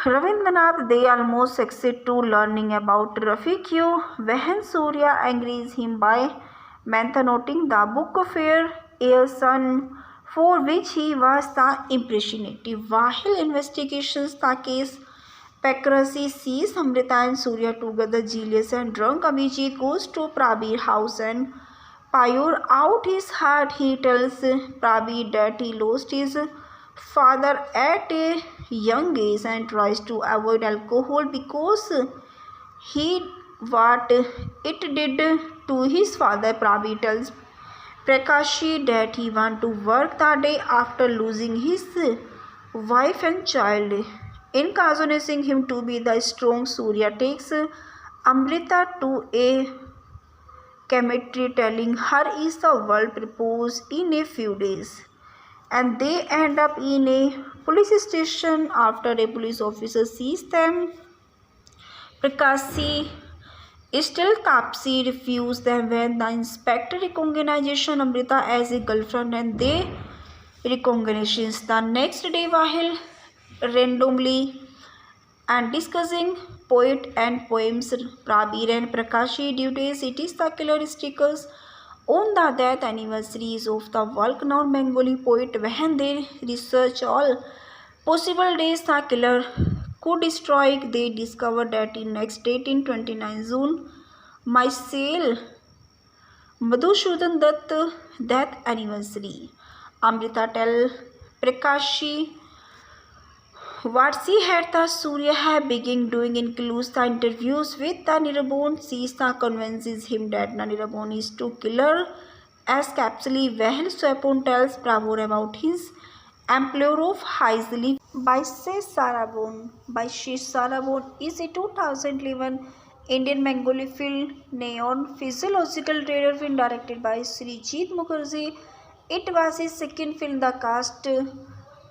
Ravindranath. They almost succeed to learning about Rafiq. Vahan Surya angries him by mentioning the book fair a son for which he was the impressionative. While investigations the case, Pakrasi sees Amrita and Surya together. Jealous and drunk, Abhijit goes to Prabir house and pour out his heart. He tells Prabir that he lost his father at a young age and tries to avoid alcohol because he what it did to his father. Prabir tells Prakashi that he wants to work the day after losing his wife and child. Encouraging him to be the strong, Surya takes Amrita to a cemetery, telling her is the world propose in a few days. And they end up in a police station after a police officer sees them. Prakashi still Tapsi refused them when the inspector recognizes Amrita as a girlfriend and they recognitions. The next day, while randomly and discussing poet and poems, Prabir and Prakashi duties it is the killer stickers on the death anniversaries of the world-renowned Bengali poet. When they research all possible days the killer could strike, they discover that in next date in 29 June, Myself Madhusudan Dutt death anniversary. Amrita tell Prakashi what she had the Surya have begun doing includes the interviews with the Nirabon. Sista convinces him that the Nirabon is to killer as capsuly well. Swapon tells Pravor about his employer of Haizli by Sarabon. By Sarabon is a 2011 Indian Bengali film Neon Physiological Trailer film directed by Srijit Mukherjee. It was his second film. The cast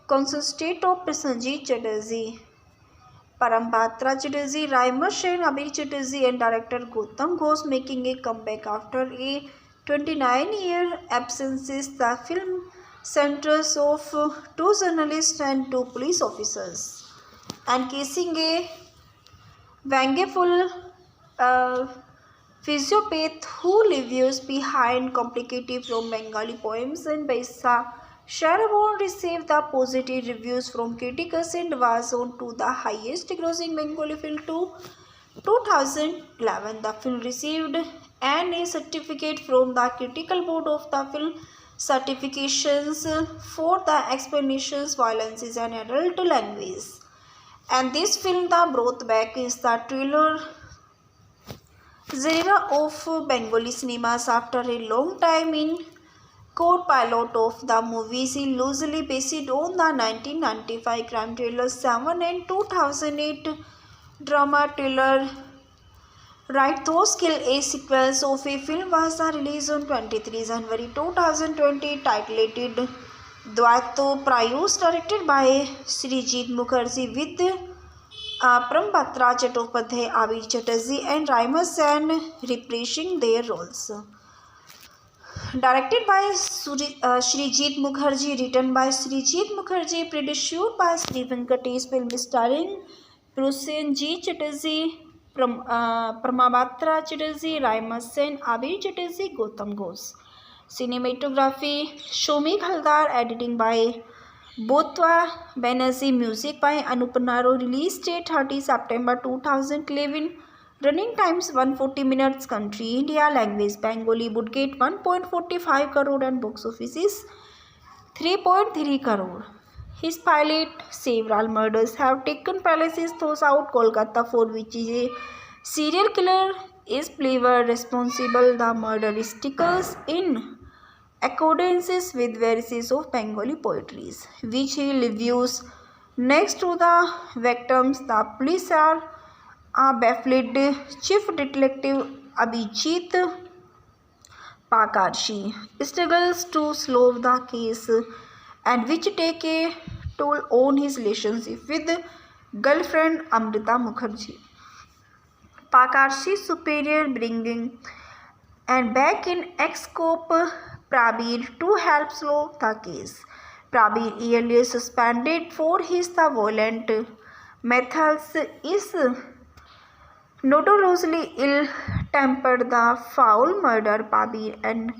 consisted of Prasenjit Chatterjee, Parambatra Chatterjee, Raima Sen, Abir Chatterjee and director Gautam Ghosh making a comeback after a 29-year absence. The film centers of two journalists and two police officers and casing a vengeful physiopath who leaves behind complicated from Bengali poems and Baisa. Sarabon received the positive reviews from critics and was on to the highest grossing Bengali film to 2011. The film received an A certificate from the Critical Board of the Film Certifications for the explanations, violence is an adult language. And this film, The Brought Back, is the thriller genre of Bengali cinemas after a long time in co-pilot of the movie is loosely based on the 1995 crime thriller Seven and 2008 drama thriller Right Those Kill. A sequence of a film was released on 23 January 2020 titled Dvaito Prayus, directed by Srijit Mukherjee with Parambatra Chattopadhyay, Abir Chatterjee and Raima Sen reprising their roles. Directed by Srijit Mukherjee, written by Srijit Mukherjee, produced by Sri Venkatesh, film starring Prasenjit Chatterjee, Pramabatra Chatterjee, Raima Sen, Abir Chatterjee, Gautam Ghosh. Cinematography Shomik Haldar, editing by Botwa Banerjee, music by Anup Naro. Release date 30 September 2011. Running times 140 minutes. Country India. Language Bengali. Budget 1.45 crore and box office is 3.3 crore. His pilot several murders have taken place throughout Kolkata, for which a serial killer is believed responsible. The murder stickers in accordance with verses of Bengali poetry, which he reviews next to the victims. The police are baffled. Chief Detective Abhijit Pakarshi struggles to solve the case, and which take a toll on his relationship with girlfriend Amrita Mukherjee. Pakarshi's superior bringing And back in Ex-Cop Prabir to help solve the case. Prabir, earlier suspended for his violent methods, is notoriously ill-tempered. The foul murder. Prabir and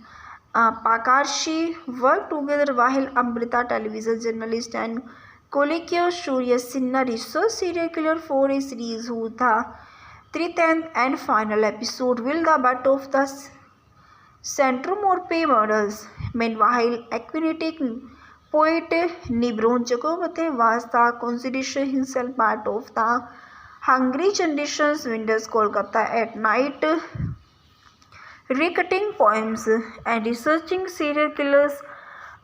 Pakarshi worked together while Amrita, television journalist, and colleague Surya Sinha researched serial killer for a series whose the 13th and final episode will the butt of the Centromorpe murders. Meanwhile, Aquinatic poet Nibron Chakraborty was the consideration himself part of the Hungry Generations Windows Kolkata at night, recutting poems and researching serial killers.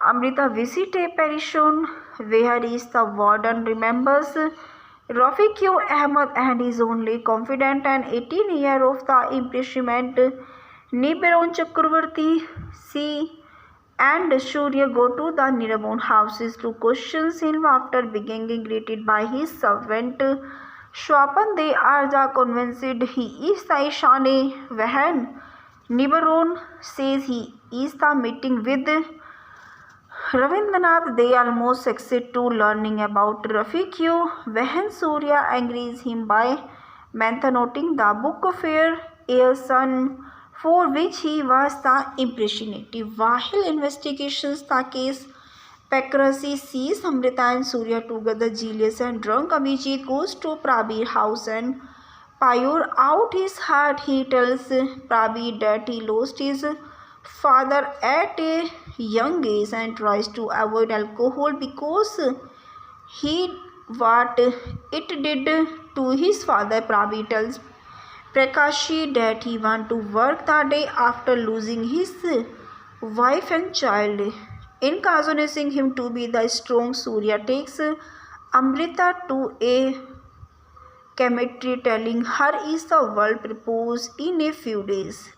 Amrita visits a pension where the warden remembers Rafiq Ahmed and his only confidant and 18-year of the imprisonment Nibiron Chakraborty. She and Surya go to the Nirabon houses to question him after being greeted by his servant Swapan. They are convinced he is the Ishane Vahan. Nibiron says he is the meeting with Ravindranath. They almost succeed to learning about Rafiq. When Surya agrees him by mentioning the book Fair Air Sun, for which he was the impressionative. While investigations the case, Pakrasi sees Amrita and Surya together. Jealous and drunk, Abhijit goes to Prabir house and pour out his heart. He tells Prabir that he lost his father at a young age and tries to avoid alcohol because he what it did to his father. Prabir tells Prakashi that he wants to work the day after losing his wife and child, encouraging him to be the strong. Surya takes Amrita to a cemetery, telling her is the world propose in a few days,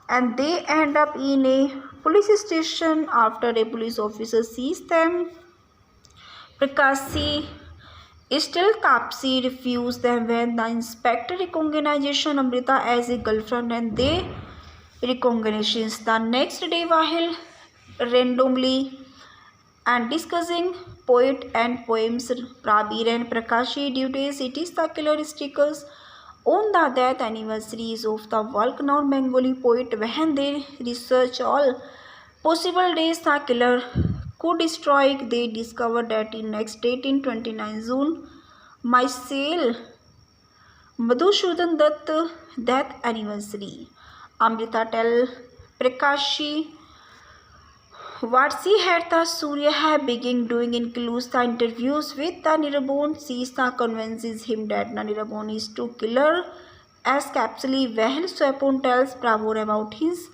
and they end up in a police station. After a police officer sees them, Prakashi still Tapsi refused them when the inspector recognizes Amrita as a girlfriend, and they recognitions the next day while randomly and discussing poet and poems. Prabir and Prakashi duties it is the killer stickers on the death anniversaries of the well-known Bengali poet. When they research all possible days the killer could strike, they discover that in next date in 29 June, Myself Madhusudan Dutt death anniversary. Amrita tell Prakashi what she had the Surya have begun doing includes the interviews with the Nirabon. She convinces him that Nirabon is to killer as capsuly. Well, Swapon tells Prabhu about his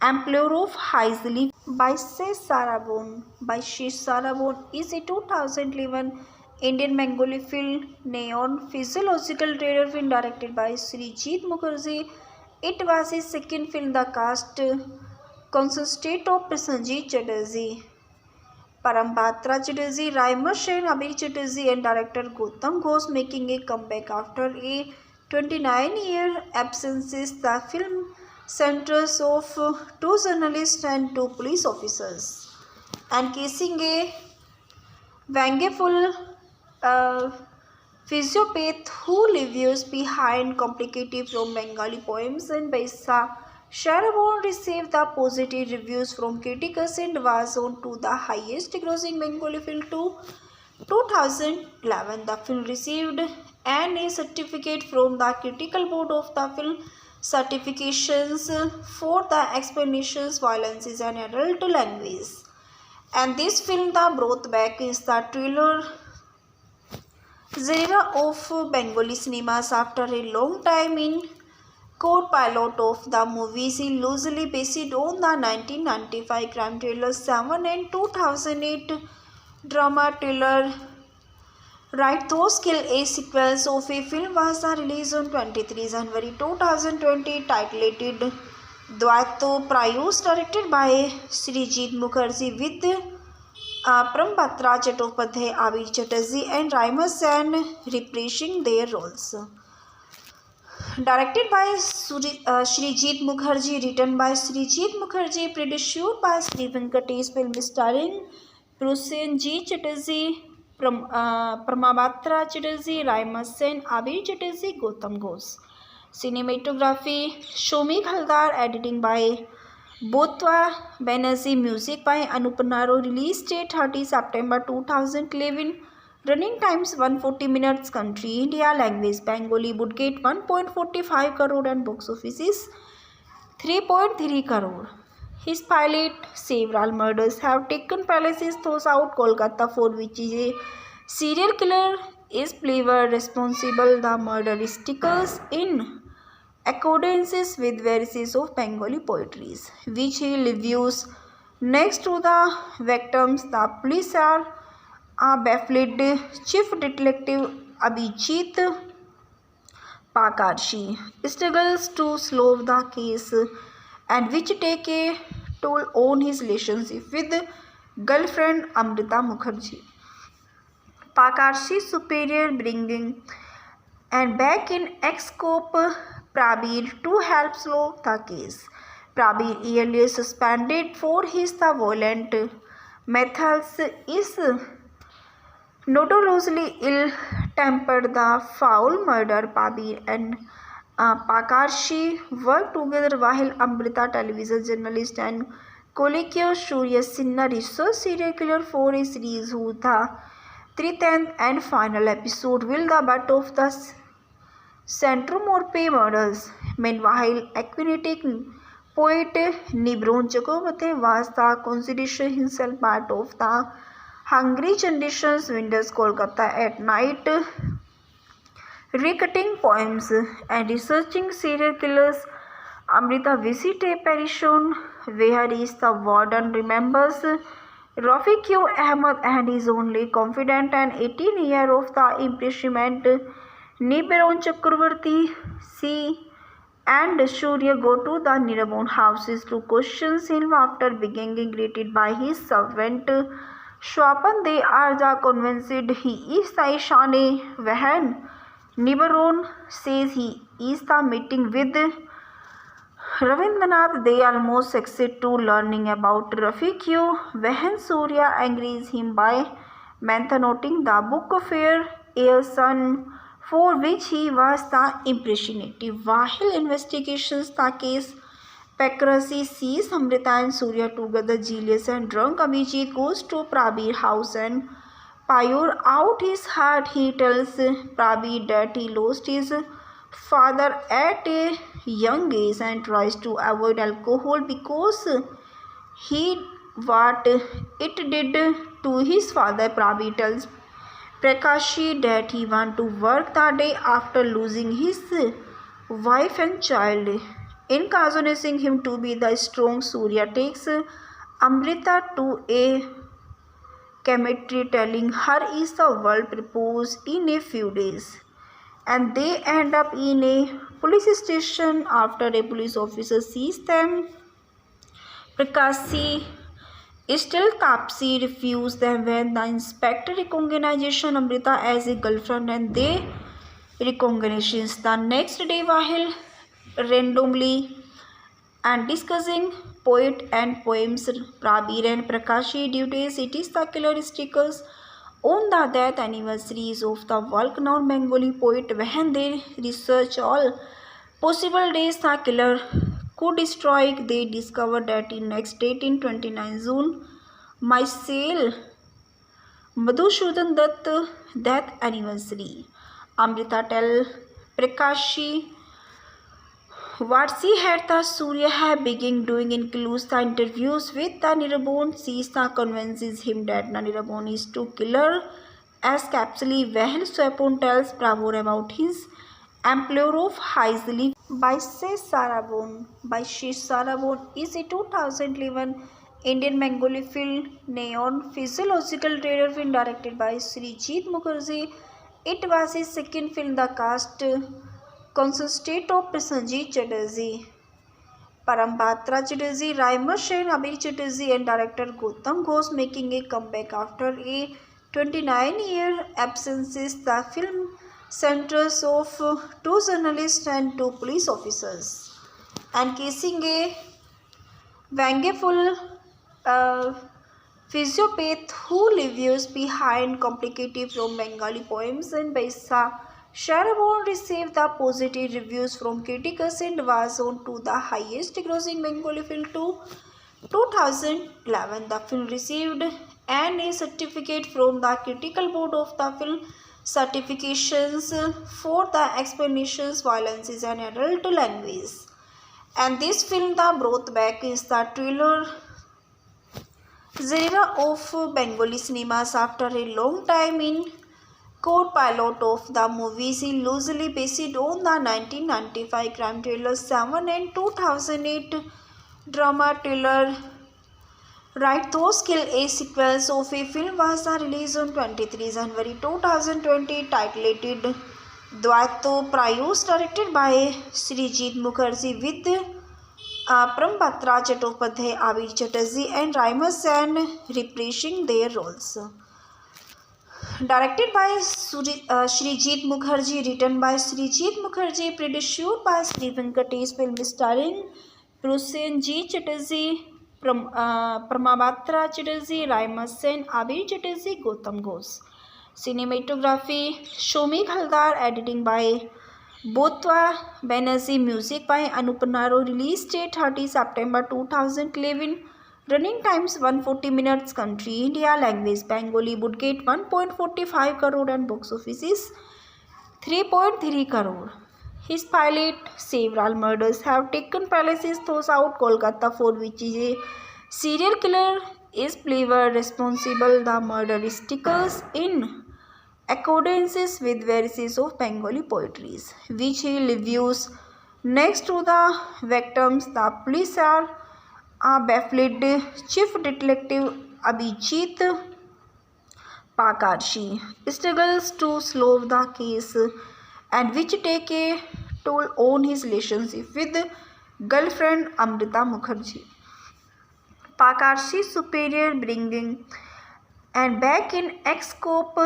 employer of Haizli by Sarabon. By Sarabon is a 2011 Indian Bengali film, Neon Physiological Trailer film directed by Srijit Mukherjee. It was his second film. The cast consisted of Prasenjit Chatterjee, Parambatra Chatterjee, Raima Sen, Abir Chatterjee, and director Gautam Ghosh making a comeback after a 29-year absence. The film centers of two journalists and two police officers, and casing a vengeful physiopath who leaves behind complicated from Bengali poems. And Baisa Sarabon received the positive reviews from critics and was on to the highest grossing Bengali film to 2011. The film received an A certificate from the Critical Board of the Film Certifications for the explanations, violence and adult language. And this film, the brought back is the thriller genre of Bengali cinemas after a long time. In co-pilot of the movie is loosely based on the 1995 crime thriller Seven and 2008 drama thriller Right Those Kill. A sequence of a film was released on 23 January 2020 titled Dvaito Prayus, directed by Srijit Mukherjee with Parambatra Chattopadhyay, Abir Chatterjee and Raima Sen reprising their roles. Directed by Srijit Mukherjee, written by Srijit Mukherjee, produced by Sri Venkatesh, film starring Prosenjit Chatterjee, Pramabatra Chatterjee, Raima Sen, Abir Chatterjee, Gautam Ghosh. Cinematography Shomik Haldar, editing by Botwa Banerjee, music by Anup Naro. Release date 30 September 2011. Running times 140 minutes. Country India. Language Bengali. Budget 1.45 crore and box office is 3.3 crore. His pilot several murders have taken place through South Kolkata, for which a serial killer is believed responsible. The murder stickers in accordance with verses of Bengali poetries, which he reviews next to the victims. The police are baffled. Chief Detective Abhijit Pakarshi struggles to solve the case, and which take a toll on his relationship with girlfriend Amrita Mukherjee. Pakarshi's superior bringing and back in ex-cop Prabir to help solve the case. Prabir, earlier suspended for his violent methods, is notoriously ill-tempered. The foul murder. Prabir and Pakarshi worked together while Amrita, television journalist, and colleague Surya Sinha researched serial killer for a series whose the 3rd and final episode will the butt of the Centrum Morpe murders. Meanwhile, aquatic poet Nibron Chakraborty was the consideration himself part of the Hungry Generations Windows Kolkata at night, recutting poems and researching serial killers. Amrita visits a pension where the warden remembers Rafiq Ahmed and is only confidant and 18-year-old of the imprisonment. Nibiron Chakraborty, she and Surya go to the Niraban houses to question him after being greeted by his servant Swapan. They are convinced he is the Ishani. When Nibiron says he is the meeting with Ravindranath, they almost succeed to learning about Rafiq. When Surya agrees him by mentioning the book of Air Sun, for which he was the impressionative. While investigations the case, Pakarshi sees Amrita and Surya together, jealous and drunk. Abhijit goes to Prabir's house and pour out his heart. He tells Prabir that he lost his father at a young age and tries to avoid alcohol because he what it did to his father. Prabir tells Pakarshi that he wants to work the day after losing his wife and child, encouraging him to be the strong. Surya takes Amrita to a cemetery, telling her is the world propose in a few days, and they end up in a police station after a police officer sees them. Pakarshi still Tapsi refused them when the inspector recognizes Amrita as a girlfriend, and they recognitions the next day while randomly and discussing poet and poems. Prabir and Pakarshi duties it is the killer stickers on the death anniversaries of the well-known Bengali poet. When they research all possible days the killer could strike, they discover that in next date in 29 June, Maisel Madhusudan Dutt death anniversary. Amrita tell Pakarshi what she had the Surya have begun doing includes the interviews with the Niraban. She convinces him that Niraban is to killer as capsuly. While Swapon tells Prabhu about his employer of Haizli by Sarabon. By Sarabon is a 2011 Indian Bengali film Neon Physiological Terror film directed by Srijit Mukherjee. It was his second film. The cast consisted of Prosenjit Chatterjee, Parambatra Chatterjee, Raima Sen, Abir Chatterjee, and director Gautam Ghosh, making a comeback after a 29-year absence. The film centers of two journalists and two police officers, and casing a vengeful uh, physiopath who leaves behind complicated from Bengali poems, and Baisa Sharabon received the positive reviews from critics and was on to the highest grossing Bengali film to 2011. The film received an A certificate from the Critical Board of the Film Certifications for the explanations, violences and adult language. And this film, The Brought Back, is the thriller genre of Bengali cinemas after a long time in court pilot of the movie is loosely based on the 1995 crime thriller Seven and 2008 drama thriller Right Those Kill. A sequence of a film was released on 23 January 2020 titled Dvaito Prayus, directed by Srijit Mukherjee with Prambhatra Chattopadhyay, Abir Chatterjee and Raima Sen reprising their roles. Directed by Srijit Mukherjee, written by Srijit Mukherjee, produced by Sri Venkatesh, film starring Prosenjit Chatterjee, Pramabhatra Chatterjee, Raima Sen, Abir Chatterjee, Gautam Ghosh. Cinematography Shomik Haldar, editing by Botwa Banerjee, music by Anup Naro. Release date 30 September 2011. Running times 140 minutes. Country India. Language Bengali. Budget 1.45 crore and box office is 3.3 crore. His pilot Several murders have taken place throughout Kolkata, for which a serial killer is believed responsible. The murder is tickles in accordance with verses of Bengali poetries, which he reviews next to the victims. The police are baffled. Chief Detective Abhijit Pakarshi struggles to solve the case, and which take a toll on his relationship with girlfriend Amrita Mukherjee. Pakarshi's superior bringing and back in ex-cop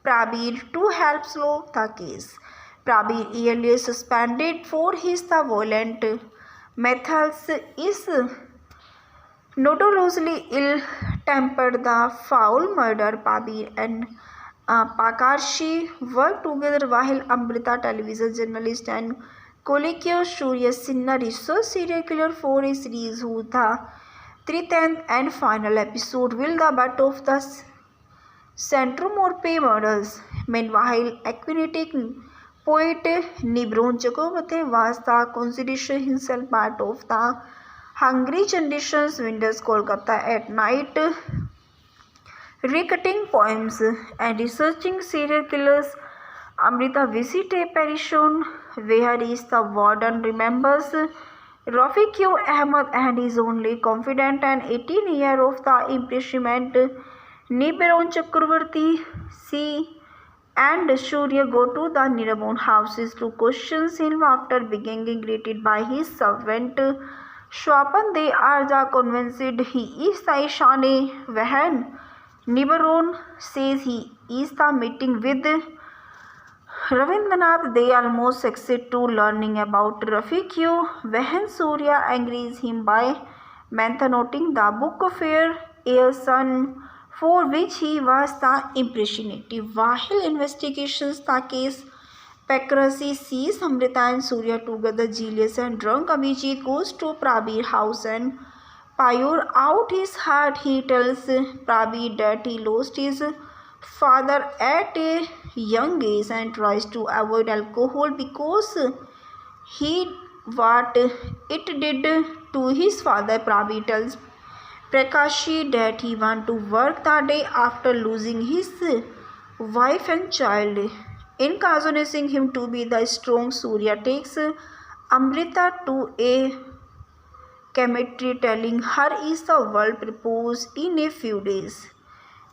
Prabir to help solve the case. Prabir, earlier suspended for his violent methods, is notoriously ill-tempered. The foul murder Prabir and Pakarshi worked together while Amrita, television journalist and colleague Surya Sinha, research serial killer for a series whose the 13th and final episode will the butt of the Centrum Morpe murders. Meanwhile, aquatic poet Nibron Chakrabarty was the considered himself part of the Hungry Generations Windows Kolkata at night, recutting poems and researching serial killers. Amrita visits a pension where is the warden remembers Rafiq Ahmed and his only confidant and 18-year of the imprisonment Nibiron Chakrabarty. She and Surya go to the Nirabon houses to question him after being greeted by his servant Swapan. They are convinced he is the Ishane Vahan. Nibiron says he is the meeting with Ravindranath. They almost succeed to learning about Rafiq Vahan. Surya angries him by mentioning the book fair a son for which he was the impressionative. While investigations the case, Pakarshi sees Amrita and Surya together. Jealous and drunk, Abhijit goes to Prabir's house and pour out his heart. He tells Prabir that he lost his father at a young age and tries to avoid alcohol because he what it did to his father. Prabir tells Pakarshi that he wants to work the day after losing his wife and child, encouraging him to be the strong. Surya takes Amrita to a cemetery, telling her is the world propose in a few days,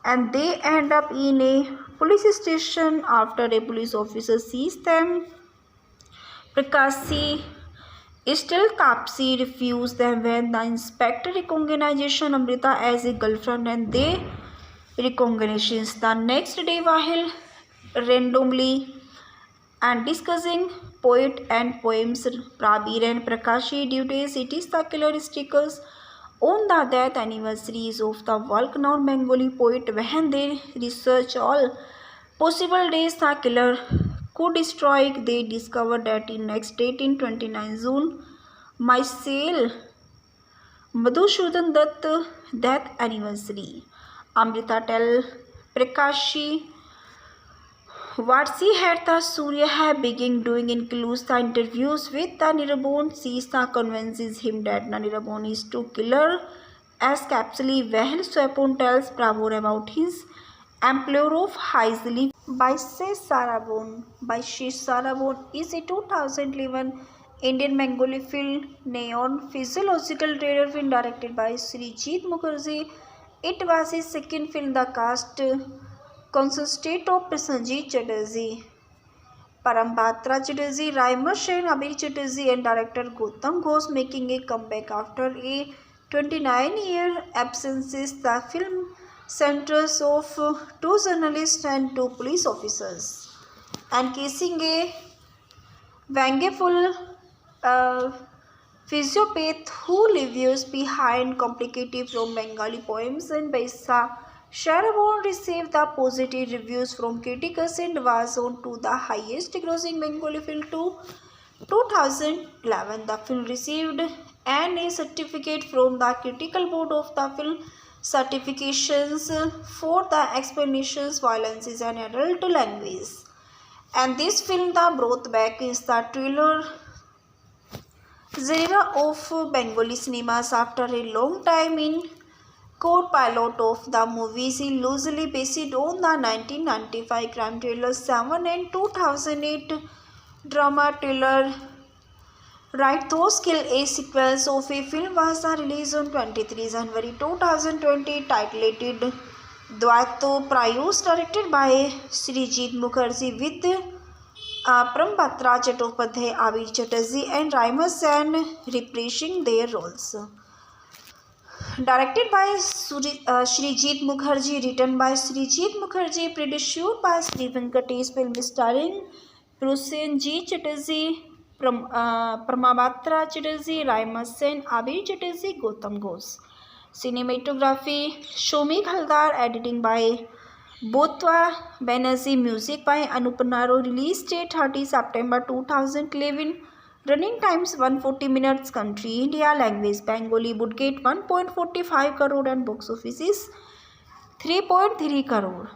and they end up in a police station after a police officer sees them. Pakarshi still Tapsi refused them when the inspector recognizes Amrita as a girlfriend, and they recognitions the next day while randomly and discussing poet and poems Prabir and Prakashi duties. It is the killer stickers on the death anniversaries of the world-renowned Bengali poet. When they research all possible days the killer could strike, they discovered that in next date in 29 June, Myself Madhusudhan Dutt death anniversary. Amrita tell Prakashi what she had the Surya had begun doing includes the interviews with the Nirabon. She convinces him that the Nirabon is to killer as capsually well. Swapon tells Bravo about his employer of Haizli by Shesh Sarabon. By Shesh Sarabon is a 2011 Indian Bengali film Neon Physiological Terror film directed by Srijit Mukherjee. It was his second film. The cast consisted of Prasenjit Chatterjee, Parambatra Chatterjee, Raima Sen, Abir Chatterjee and director Gautam Ghosh making a comeback after a 29-year absence. The film centers of two journalists and two police officers encasing a vengeful physiopath who leaves behind complicated from Bengali poems. And Baisa Sharabon received the positive reviews from critics and was on to the highest grossing Bengali film to 2011. The film received an A certificate from the Critical Board of the Film Certifications for the explanations violence is an adult language. And this film, The Brought Back, is the thriller genre of Bengali cinemas. After a long time in co-pilot of the movies, is loosely based on the 1995 crime thriller Seven and 2008 drama thriller Right Those Kill. A sequence of a film was released on 23 January 2020 titled Dvaito Prayus, directed by Srijit Mukherjee with Parambatra Chattopadhyay, Abir Chatterjee and Raima Sen reprising their roles. Directed by Srijit Mukherjee, written by Srijit Mukherjee, produced by Sri Venkatesh, film starring Prasenjit Chatterjee, Parambatra Chatterjee, Raima Sen, Abir Chatterjee, Gautam Ghosh. Cinematography Shomik Haldar, editing by Botwa Banerjee, music by Anupanaro. Release date 30 September 2011. Running times 140 minutes. Country India. Language Bengali. Budget 1.45 crore and box office is 3.3 crore.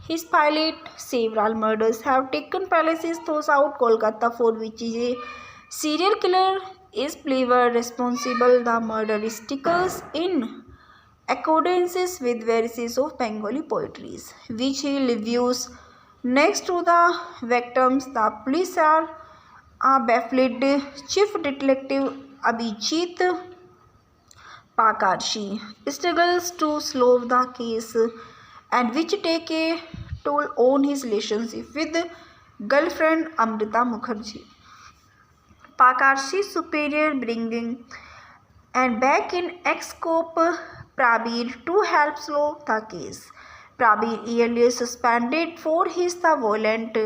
His pilot Several murders have taken place throughout Kolkata, for which is a serial killer is believed responsible. The murder stickers in accordance with verses of Bengali poetry, which he reviews next to the victims. The police are baffled. Chief Detective Abhijit Pakarshi struggles to solve the case, and which take a toll on his relationship with girlfriend Amrita Mukherjee. Pakarshi's superior bringing and back in ex-cop Prabir to help solve the case. Prabir, earlier suspended for his violent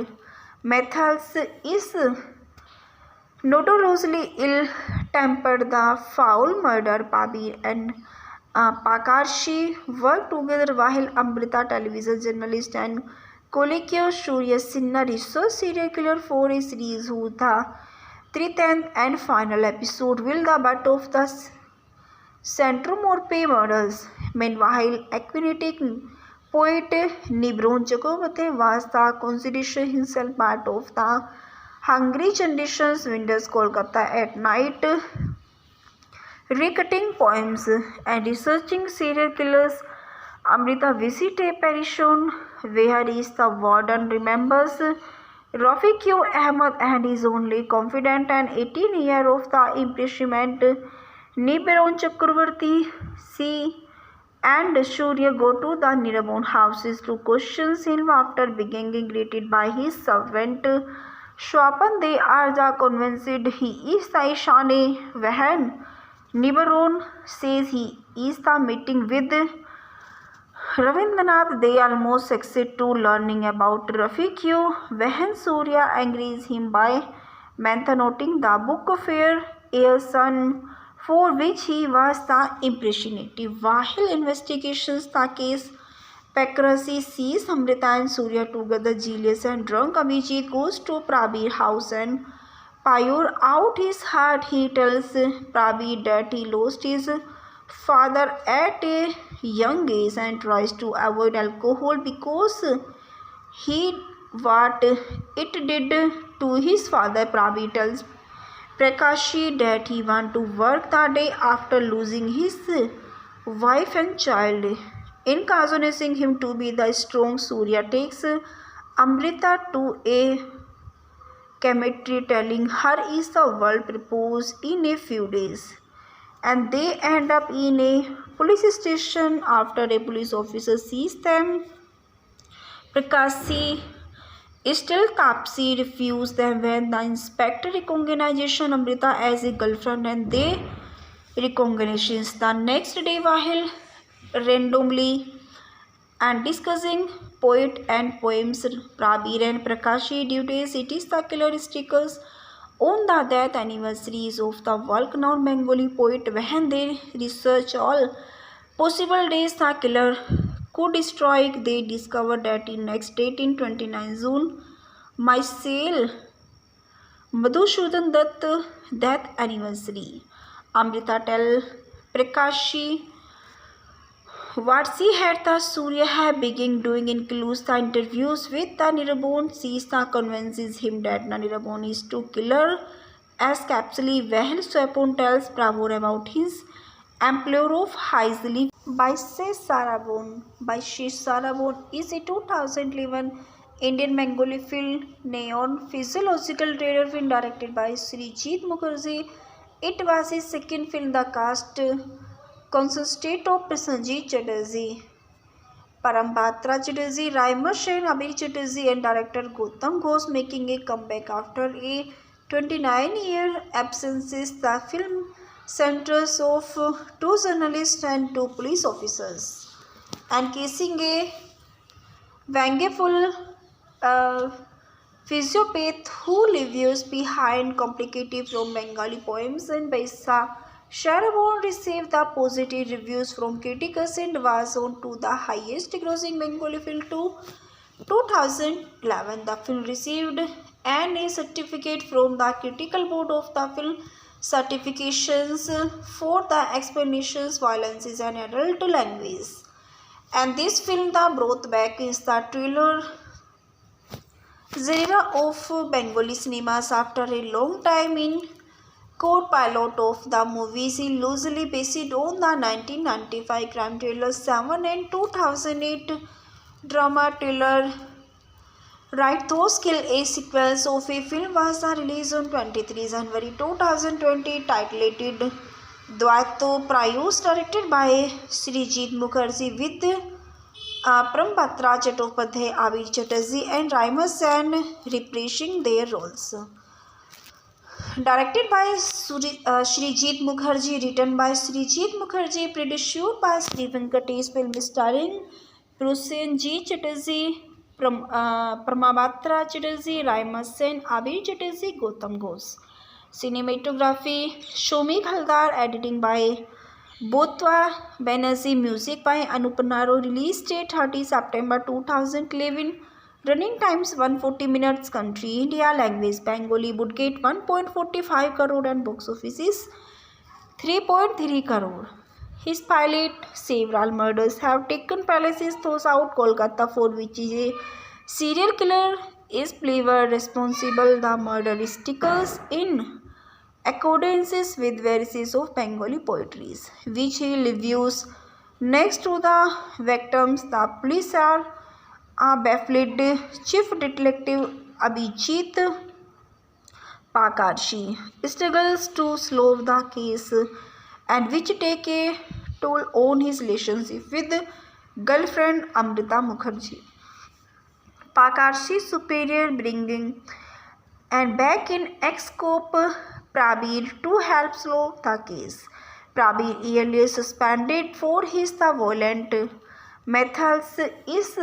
methods, is notoriously ill-tempered. The foul murder Prabir and Pakarshi worked together while Amrita, television journalist and colleague Surya Sinha, research serial killer for a series who the 13th and final episode will the butt of the Centromorpe murders. Meanwhile, aquatic poet Nibron Chakrabarty was the consideration himself part of the Hungry Generations Winters Kolkata at night, recutting poems and researching serial killers. Amrita visits a pension where is the warden remembers Rafiq Ahmed and is only confident and 18-year of the imprisonment. Nibiron Chakrabarty, she and Surya go to the Nirabon houses to question him after being greeted by his servant Swapan. They are convinced he is the Ishane when Nibiron says he is the meeting with Ravindranath, they almost succeed to learning about Rafiq when Surya angries him by mentioning the book Fair a son for which he was the impressionative. While investigations the case Pakrasi sees Amrita and Surya together, jealous and drunk. Abhijit goes to Prabir house and pour out his heart. He tells Prabir that he lost his father at a young age and tries to avoid alcohol because he what it did to his father. Prabir tells Prakashi that he wants to work the day after losing his wife and child. Encouraging him to be the strong, Surya takes Amrita to a cemetery, telling her is the world propose in a few days. And they end up in a police station after a police officer sees them. Prakashi still Tapsi refused them when the inspector recognizes Amrita as a girlfriend and they recognitions the next day while randomly and discussing poet and poems. Prabir and Prakashi duties it is the killer stickers on the death anniversaries of the world-renowned Bengali poet. When they research all possible days the killer could strike, they discover that in next date in 29 June, Myself Madhusudan Dutt death anniversary. Amrita tell Prakashi what she had the Surya have begun doing includes the interviews with the Nirabon. She convinces him that the Nirabon is to kill her as capsually well. Swapon tells Prabhu about his employer of Haizli by Sarabon. By Sarabon is a 2011 Indian Bengali film Neon physiological trailer film directed by Srijit Mukherjee. It was his second film. The cast consisted of Prasenjit Chatterjee, Parambatra Chatterjee, Raima Sen, Abir Chatterjee and director Gautam Ghosh making a comeback after a 29-year absence. The film centers of two journalists and two police officers and casing a vengeful physiopath who leaves behind complicated from Bengali poems. And Baisa Sarabon received the positive reviews from critics and was on to the highest grossing Bengali film to 2011. The film received an A certificate from the Critical Board of the Film Certifications for the explanations violence is an adult language. And this film the brought back is the thriller genre of Bengali cinemas after a long time. In co-pilot of the movie is loosely based on the 1995 crime thriller Seven and 2008 drama thriller Right Those Kill. A sequence of a film was released on 23 January 2020 titled Dvaito Prayus, directed by Srijit Mukherjee with Parambatra Chattopadhyay, Abir Chatterjee and Raima Sen reprising their roles. Directed by Srijit Mukherjee, written by Srijit Mukherjee, produced by Sri Venkatesh, film starring Prasenjit Chatterjee, Pramabatra Chatterjee, Raima Sen, Abir Chatterjee, Gautam Ghosh. Cinematography Shomik Haldar, editing by Botwa Banerjee, music by Anup Naro. Release date 30 September 2011. Running times 140 minutes. Country India. Language Bengali. Budget 1.45 crore and box office is 3.3 crore. His pilot several murders have taken place throughout Kolkata, for which a serial killer is believed responsible. The murder stickers in accordance with verses of Bengali poetry, which he reviews next to the victims. The police are baffled. Chief Detective Abhijit Pakarshi struggles to solve the case, and which take a toll on his relationship with girlfriend Amrita Mukherjee. Pakarshi's superior bringing and back in ex-cop Prabir to help solve the case. Prabir earlier suspended for his violent Metals is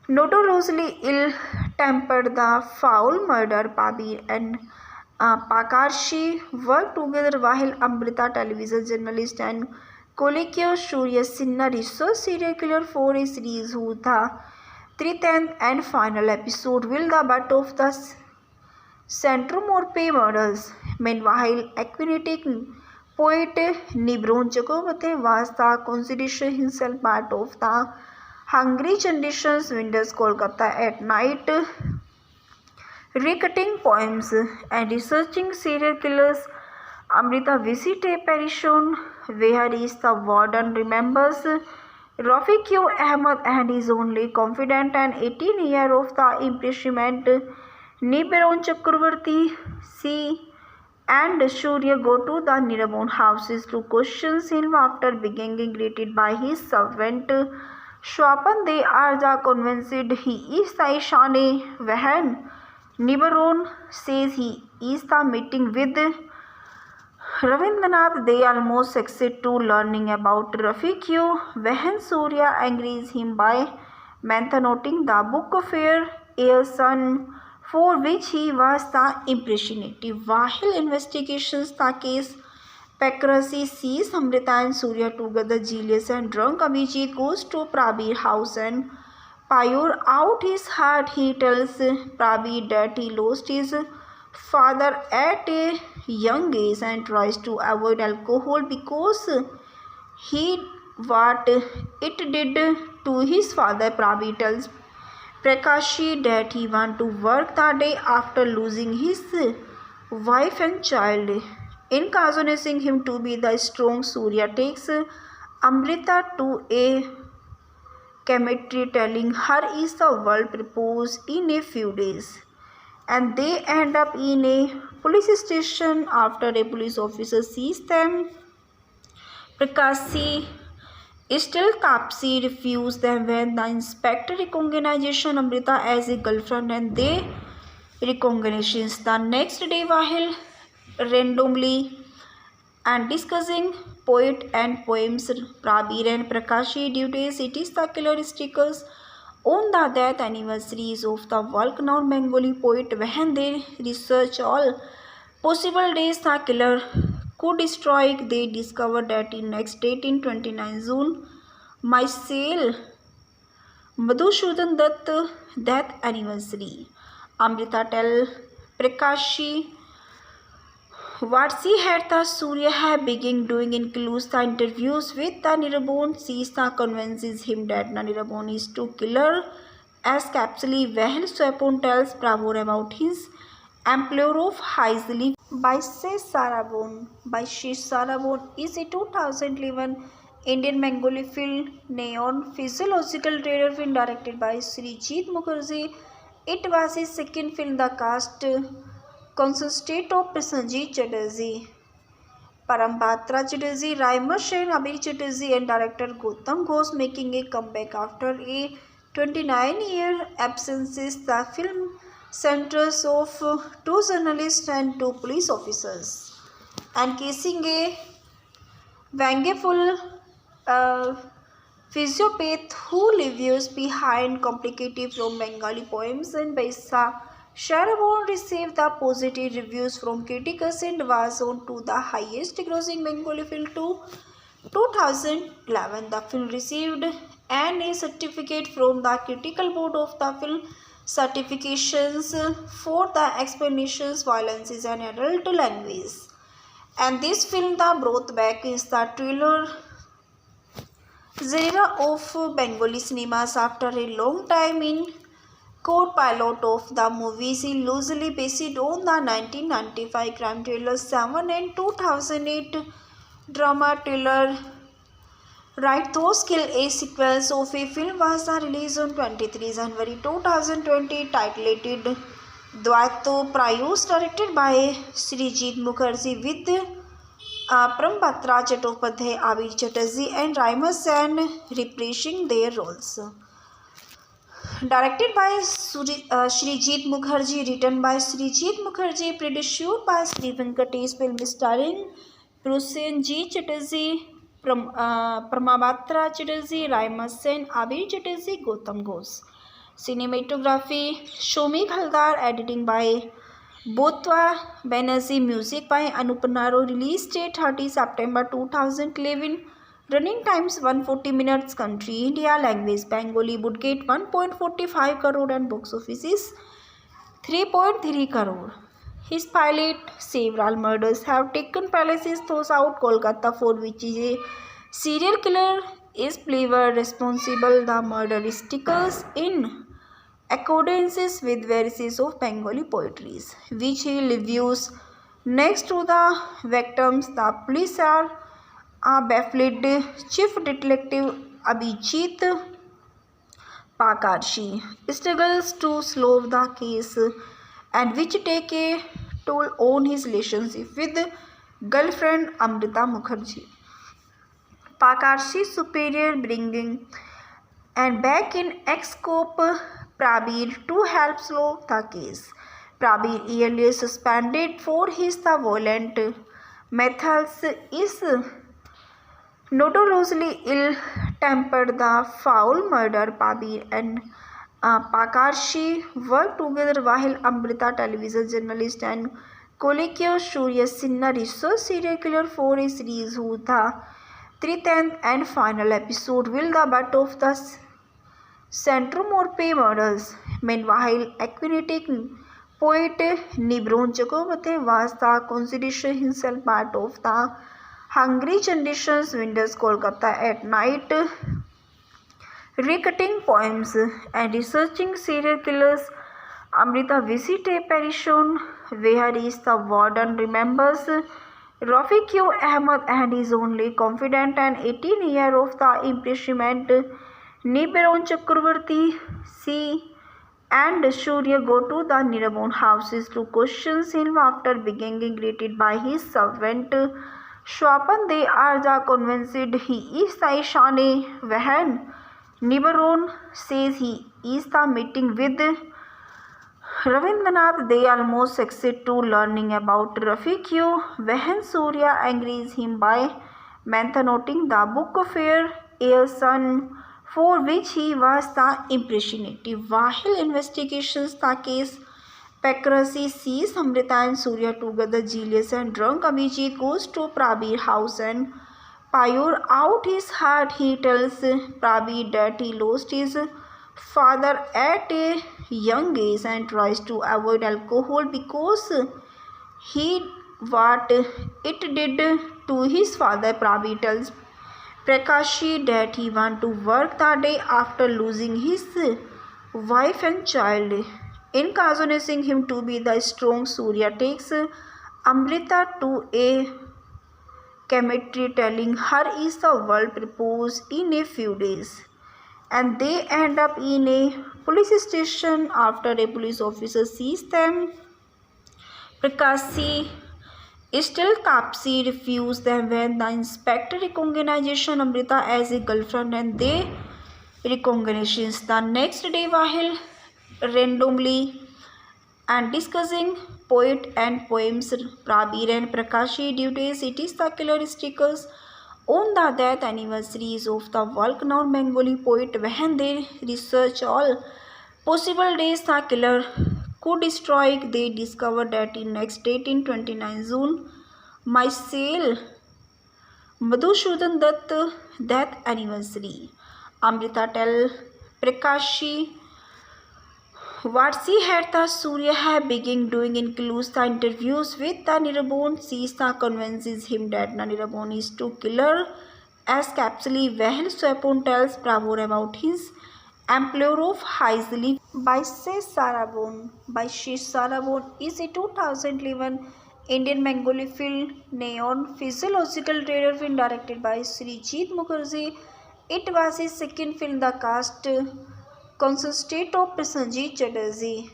notoriously ill-tempered. The foul murder Pabir and Pakarshi worked together while Amrita, television journalist, and colleague Surya Sinha research serial killer for a series who the 310th and final episode will the butt of the Centromorpe murders. Meanwhile, Aquinatic poet Nibron Chakraborty was the consideration himself part of the Hungry Generations Windows Kolkata at night, recutting poems and researching serial killers. Amrita visits a pension where is the warden remembers Rafiq Ahmed and his only confidant and 18-year of the imprisonment Nibiron Chakravarti. She and Surya go to the Nirabon houses to question him after being greeted by his servant Swapan. They are the convinced he is the Ishane Vahan. Nibiron says he is the meeting with Ravindranath. They almost succeed to learning about Rafiq when Surya agrees him by mentioning the book fair a son for which he was the impressionative. While investigations the case, Pakrasi sees Amrita and Surya together. Jealous and drunk, Abhijit goes to Prabir house and pour out his heart. He tells Prabir that he lost his father at a young age and tries to avoid alcohol because he what it did to his father. Prabir tells Prakashi that he wants to work the day after losing his wife and child, encouraging him to be the strong. Surya takes Amrita to a cemetery, telling her is the world propose in a few days, and they end up in a police station after a police officer sees them. Prakashi still Tapsi refused them when the inspector recognizes Amrita as a girlfriend, and they recognitions the next day while randomly and discussing poet and poems. Prabir and Prakashi duties it is the killer stickers on the death anniversaries of the world-renowned Bengali poet. When they research all possible days the killer could strike, they discover that in next date in 29 June, Maisel Madhusudhan Dutt death anniversary. Amrita tell Prakashi what she had the Surya have begun doing includes the interviews with the Nirabon. She convinces him that Nirabon is to killer as capsually well. Swapon tells Prabhu about his employer of Haizli by Sarabon. By Sarabon is a 2011 Indian Bengali film Neon Physiological Trailer film directed by Srijit Mukherjee. It was his second film. The cast consisted of Prasenjit Chatterjee, Parambatra Chatterjee, Raima Sen, Abir Chatterjee and director Gautam Ghosh making a comeback after a 29-year absence. The film centers of two journalists and two police officers and casing a vengeful physiopath who leaves behind complicated from Bengali poems. And Baisa Sarabon received the positive reviews from critics and was on to the highest grossing Bengali film to 2011. The film received an A certificate from the Critical Board of the Film Certifications for the explanations, violences and adult language. And this film, the brought back is the thriller genre of Bengali cinemas after a long time. In court pilot of the movie is loosely based on the 1995 crime thriller Seven and 2008 drama thriller Right Those Kill. A sequence of a film was released on 23 January 2020 titled Dvaito Prayus, directed by Srijit Mukherjee with Parambatra Chattopadhyay, Abir Chatterjee and Raima Sen reprising their roles. Directed by Srijit Mukherjee, written by Srijit Mukherjee, produced by Sri Venkatesh, film starring Prasenjit Chatterjee, Pramabatra Chatterjee, Raima Sen, Abir Chatterjee, Gautam Ghosh. Cinematography, Shomik Haldar, editing by Botwa Banerjee, music by Anup Naro, release date 30 September 2011, running times 140 minutes, country India, language Bengali, budget 1.45 crore and box office is 3.3 crore. His pilot, several murders have taken place throughout South Kolkata, for which a serial killer is believed responsible. The murder stickers in accordance with verses of Bengali poetries, which he reviews next to the victims. The police are baffled. Chief Detective Abhijit Pakarshi struggles to solve the case, and which take a toll on his relationship with girlfriend Amrita Mukherjee. Pakarshi's superior bringing and back in ex-cop Prabir to help solve the case. Prabir, earlier suspended for his violent methods, is notoriously ill-tempered. The foul murder. Prabir and Pakarshi worked together while Amrita, television journalist, and colleague Surya Sinha researched serial killer for a series whose the 13th and final episode will the butt of the Centrum Morpe murders. Meanwhile, aquatic poet Nibron Chakraborty was the considered himself part of the Hungry Generations Windows Kolkata at night, recutting poems and researching serial killers. Amrita visits a pension where is the warden remembers Rafiq Ahmed and his only confidant and 18-year of the imprisonment Nibiron Chakraborty. She and Surya go to the Nirabon houses to question him after being greeted by his servant Swapan. They are convinced he is the Ishani Vahan. Nibiron says he is the meeting with Ravindranath. They almost succeed to learning about Rafiq when Surya angries him by mentioning the book of Air Sun, for which he was the impressionative. While investigations the case, Pakarshi sees Amrita and Surya together. Jealous and drunk, Abhijit goes to Prabir's house and pour out his heart. He tells Prabir that he lost his father at a young age and tries to avoid alcohol because he what it did to his father. Prabir tells Pakarshi that he wants to work the day after losing his wife and child, encouraging him to be the strong. Surya takes Amrita to a cemetery, telling her is the world propose in a few days, and they end up in a police station after a police officer sees them. Pakarshi still Tapsi refused them when the inspector recognizes Amrita as a girlfriend, and they recognitions the next day while randomly and discussing poet and poems. Prabir and Pakarshi duties it is the killer stickers on the death anniversaries of the well-known Bengali poet. When they research all possible days the killer could strike, they discovered that in next date in 29 June, Myself Madhusudan Dutt death anniversary. Amrita tell Pakarshi what she had the Surya have begun doing includes the interviews with the Nirabon. She convinces him that Nirabon is to killer as capsuly while Swapon tells Prabhu about his employer of Haizli by Shesh Sarabon. By Shesh Sarabon is a 2011 Indian Bengali film, Neon Physiological Terror film directed by Srijit Mukherjee. It was his second film. The cast consisted of Prasenjit Chatterjee,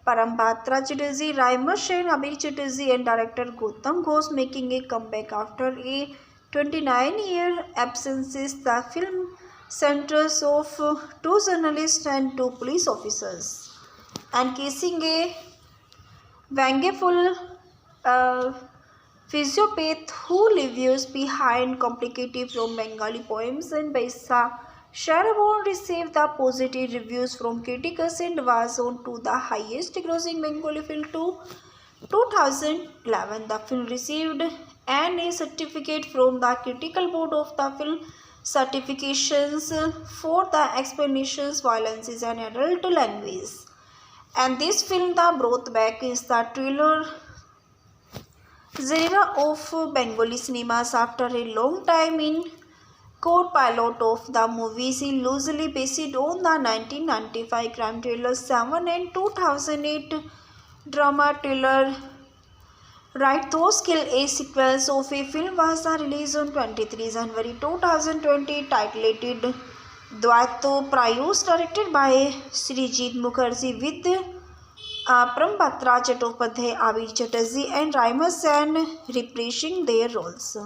Parambatra Chatterjee, Raima Sen, Abir Chatterjee and director Gautam Ghosh making a comeback after a 29-year absence. The film centers of two journalists and two police officers and casing a vengeful physiopath who leaves behind complicated from Bengali poems, and Baisa Sharabon received the positive reviews from critics and was on to the highest grossing Bengali film to 2011. The film received an A certificate from the Critical Board of the Film Certifications for the explanations violence is an adult language. And this film, The Brought Back, is the thriller genre of Bengali cinemas after a long time in core pilot of the movie is loosely based on the 1995 crime thriller Seven and 2008 drama thriller Right Those Kill. A sequence of a film was released on 23 January 2020 titled Dvaito Prayus, directed by Srijit Mukherjee with Prambhatra Chattopadhyay, Abir Chatterjee and Raima Sen reprising their roles.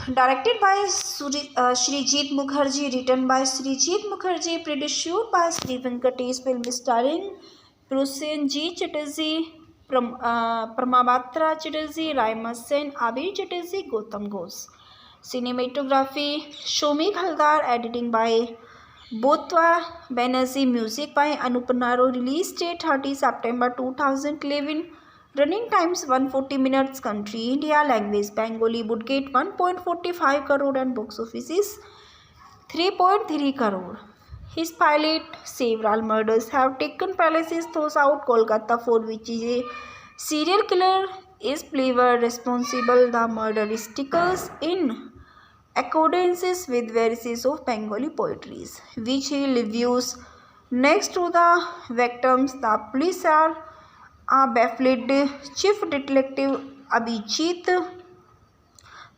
Directed by Srijit Mukherjee, written by Srijit Mukherjee, produced by Sri Venkatesh, film starring Prosenjit Chatterjee, Pramabhatra Chatterjee, Raima Sen, Abir Chatterjee, Gautam Ghosh. Cinematography Shomik Haldar, editing by Botwa Banerjee, music by Anup Naro. Release date 30 September 2011. Running times 140 minutes. Country India. Language Bengali. Budget 1.45 crore and box office is 3.3 crore. His pilot Several murders have taken place throughout Kolkata, for which a serial killer is believed responsible. The murder stickers in accordance with verses of Bengali poetries, which he reviews next to the victims. The police are baffled. Chief Detective Abhijit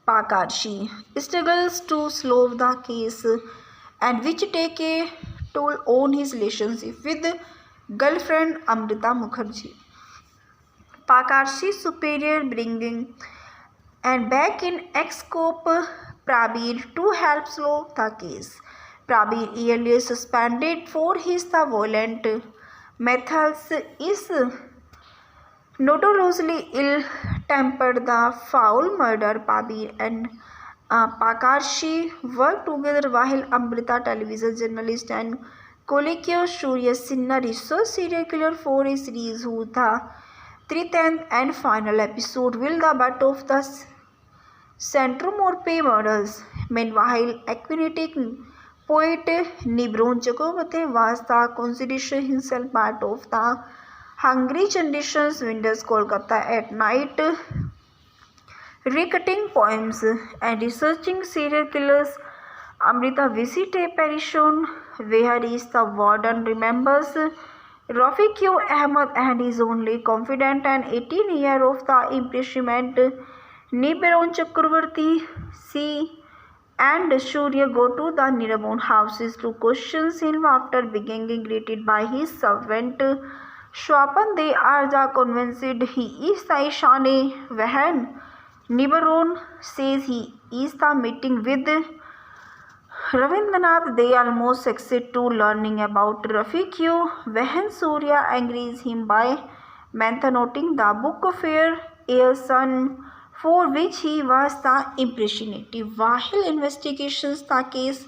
Pakarshi struggles to solve the case, and which take a toll on his relationship with girlfriend Amrita Mukherjee. Pakarshi's superior bringing and back in ex-cop Prabir to help solve the case. Prabir, earlier suspended for his violent methods, is notoriously ill-tempered. The foul murder Prabir and Pakarshi worked together while Amrita, television journalist and colleague Surya Sinha, research serial killer for a series who the 13th and final episode will the butt of the Centrum Morpe murders. Meanwhile, aquatic poet Nibron Chakraborty was the consideration himself part of the Hungry Generations Windows Kolkata at night, recutting poems and researching serial killers. Amrita visits a pension where is the warden remembers Rafiq Ahmed and his only confidant and 18-year-old of the imprisonment Nibiron Chakraborty. She and Surya go to the Nirabon houses to question him after being greeted by his servant Swapan. They are convinced he is the Ishane Vahan. Nibiron says he is the meeting with Ravindranath. They almost succeed to learning about Rafiq when Surya angers him by mentioning the book fair a son for which he was the impressionative. While investigations the case,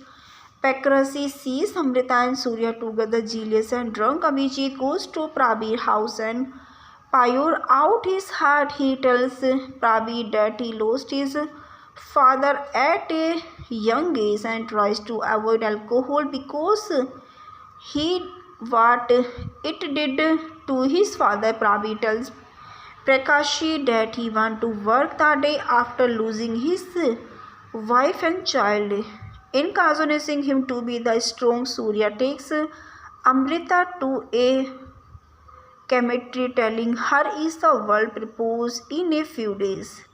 Pakarshi sees Amrita and Surya together. Jealous and drunk, Abhijit goes to Prabir's house and pour out his heart. He tells Prabir that he lost his father at a young age and tries to avoid alcohol because he what it did to his father. Prabir tells Prakashi that he wants to work the day after losing his wife and child, encouraging him to be the strong. Surya takes Amrita to a cemetery, telling her is the world propose in a few days,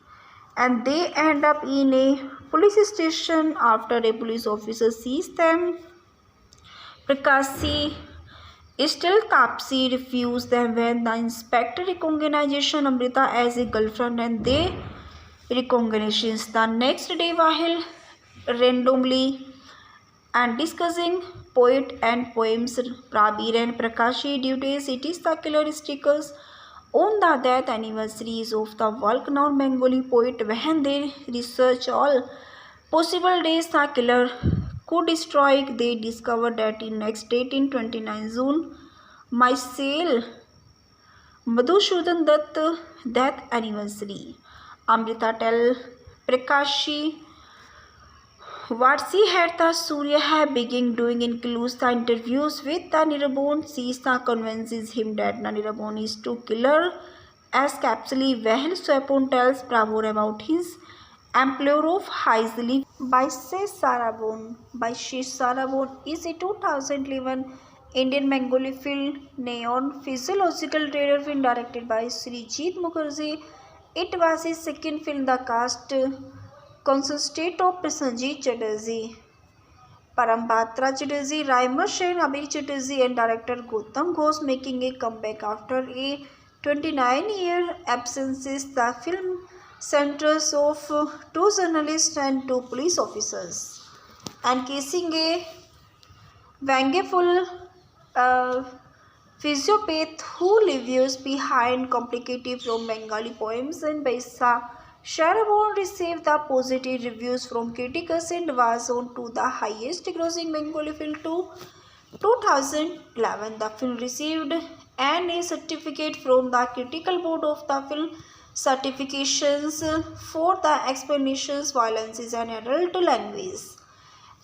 and they end up in a police station after a police officer sees them. Prakashi still Tapsi refused them when the inspector recognizes Amrita as a girlfriend, and they recognitions the next day while randomly and discussing poet and poems. Prabir and Prakashi duties it is the killer stickers On the death anniversaries of the world-renowned Bengali poet, when they researched all possible days the killer could strike, they discovered that in next date in 29 June, Myself Madhusoodan Dutt death anniversary. Amrita tell Prakashi what she had the Surya have begun doing includes the interviews with the Nirabon. She convinces him that the Nirabon is to killer as capsually well. Swapon tells Pravor about his employer of Haizli by Sarabon is a 2011 Indian Bengali film neon physiological thriller film directed by Srijit Mukherjee. It was his second film. The cast consisted of Prasenjit Chatterjee, Parambatra Chatterjee, Raima Sen, Abir Chatterjee and director Gautam Ghosh making a comeback after a 29-year absence. The film centers of two journalists and two police officers encasing a vengeful physiopath who leaves behind complicated from Bengali poems and Baisa. Sarabon received the positive reviews from critics and was on to the highest grossing Bengali film to 2011. The film received an A certificate from the Critical Board of the Film Certifications for the explanations violence is an adult language.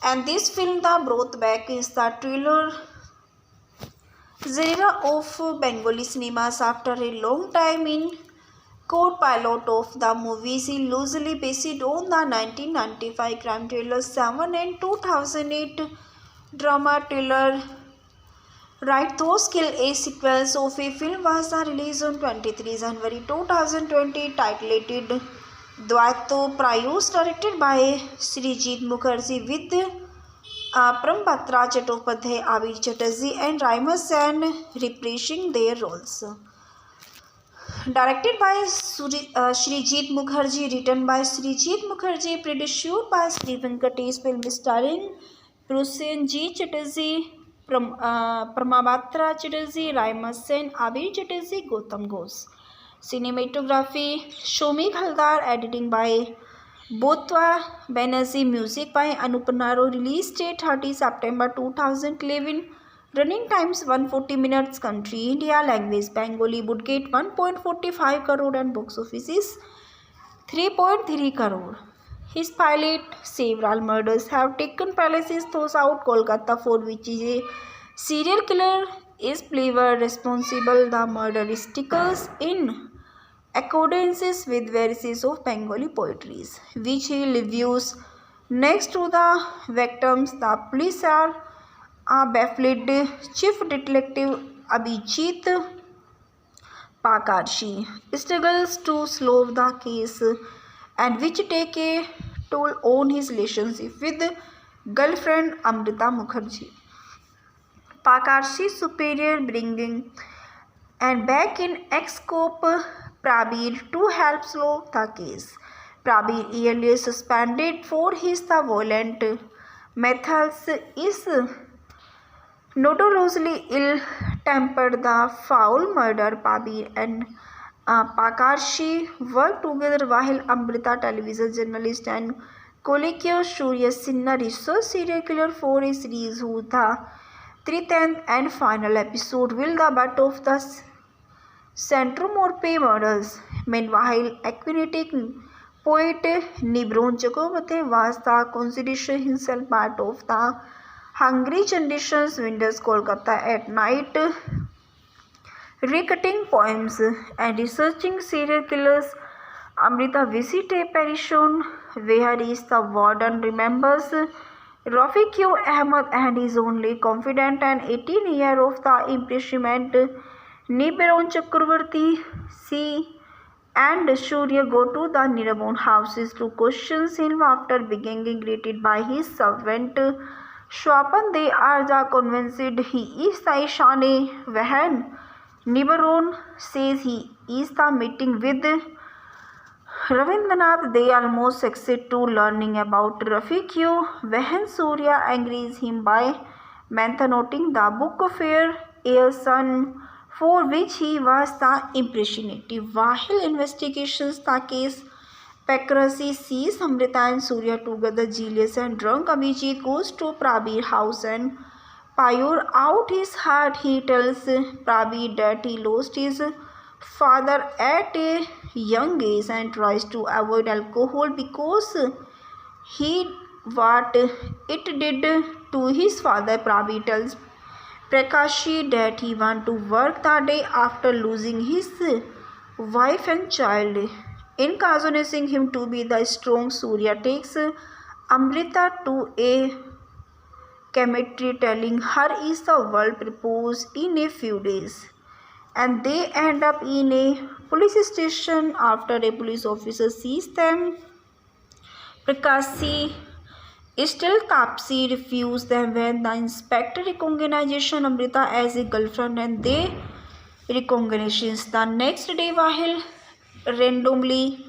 And this film, The Brought Back, is the thriller genre of Bengali cinemas after a long time in core pilot of the movie is loosely based on the 1995 crime thriller Seven and 2008 drama thriller Right Those Kill. A sequence of a film was released on 23 January 2020 titled Dvaito Prayus, directed by Srijit Mukherjee with Parambatra Chattopadhyay, Abir Chatterjee and Raima Sen reprising their roles. Directed by Srijit Mukherjee, written by Srijit Mukherjee, produced by Sri Venkatesh, film starring Prasenjit Chatterjee, Parambatra Chatterjee, Raima Sen, Abir Chatterjee, Gautam Ghosh. Cinematography Shomik Haldar, editing by Botwa Banerjee, music by Anupanaro. Release date 30 September 2011. Running times 140 minutes. Country India. Language Bengali. Budget 1.45 crore and box office is 3.3 crore. His pilot several murders have taken place throughout Kolkata, for which a serial killer is believed responsible. The murder stickers in accordance with verses of Bengali poetry, which he reviews next to the victims. The police are baffled. Chief Detective Abhijit Pakarshi struggles to solve the case, and which take a toll on his relationship with girlfriend Amrita Mukherjee. Pakarshi's superior bringing and back in ex-cop Prabir to help solve the case. Prabir, earlier suspended for his violent methods, is notoriously ill-tempered. The foul murder Prabir and Pakarshi worked together while Amrita, television journalist and colleague Surya Sinha, research serial killer for a series whose the 13th and final episode will the butt of the Centromorpe murders. Meanwhile, aquatic poet Nibron Chakravarti was the considered himself part of the Hungry Generations Winters Kolkata at night, recutting poems and researching serial killers. Amrita visit a pension where the warden remembers Rafiq Ahmed and his only confidant and 18-year of the imprisonment Nibiron Chakravarti. She and Surya go to the Nirabon houses to question him after being greeted by his servant Swapan. They are convinced he is the Ishane when Nibiron says he is the meeting with Ravindranath. They almost succeed to learning about Rafiq when Surya agrees him by mentioning the book fair. A son for which he was the impressionative. While investigations the case Pakracy sees Amrita and Surya together, jealous and drunk. Abhijit goes to Prabir house and pour out his heart. He tells Prabir that he lost his father at a young age and tries to avoid alcohol because he what it did to his father. Prabir tells Prakashi that he wants to work the day after losing his wife and child, encouraging him to be the strong. Surya takes Amrita to a cemetery, telling her is the world propose in a few days, and they end up in a police station. After a police officer sees them, Prakashi still Tapsi refused them when the inspector recognizes Amrita as a girlfriend, and they recognitions the next day while randomly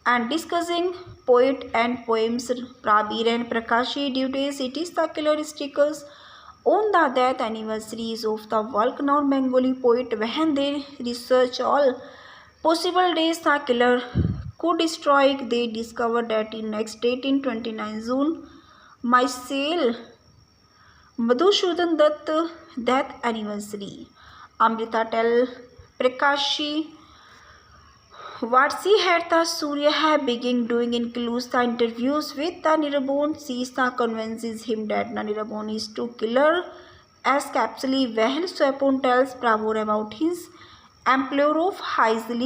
and discussing poet and poems. Prabir and Prakashi duties it is the killer stickers on the death anniversaries of the well-known Bengali poet. When they research all possible days the killer could strike, they discover that in next date in 29 June, Myself Madhusudhan Dutt death anniversary. Amrita tell Prakashi what she had the Surya have begun doing includes the interviews with the Nirabon. She convinces him that the Nirabon is to killer as capsuli. While Swapon tells Prabhu about his employer of Heisley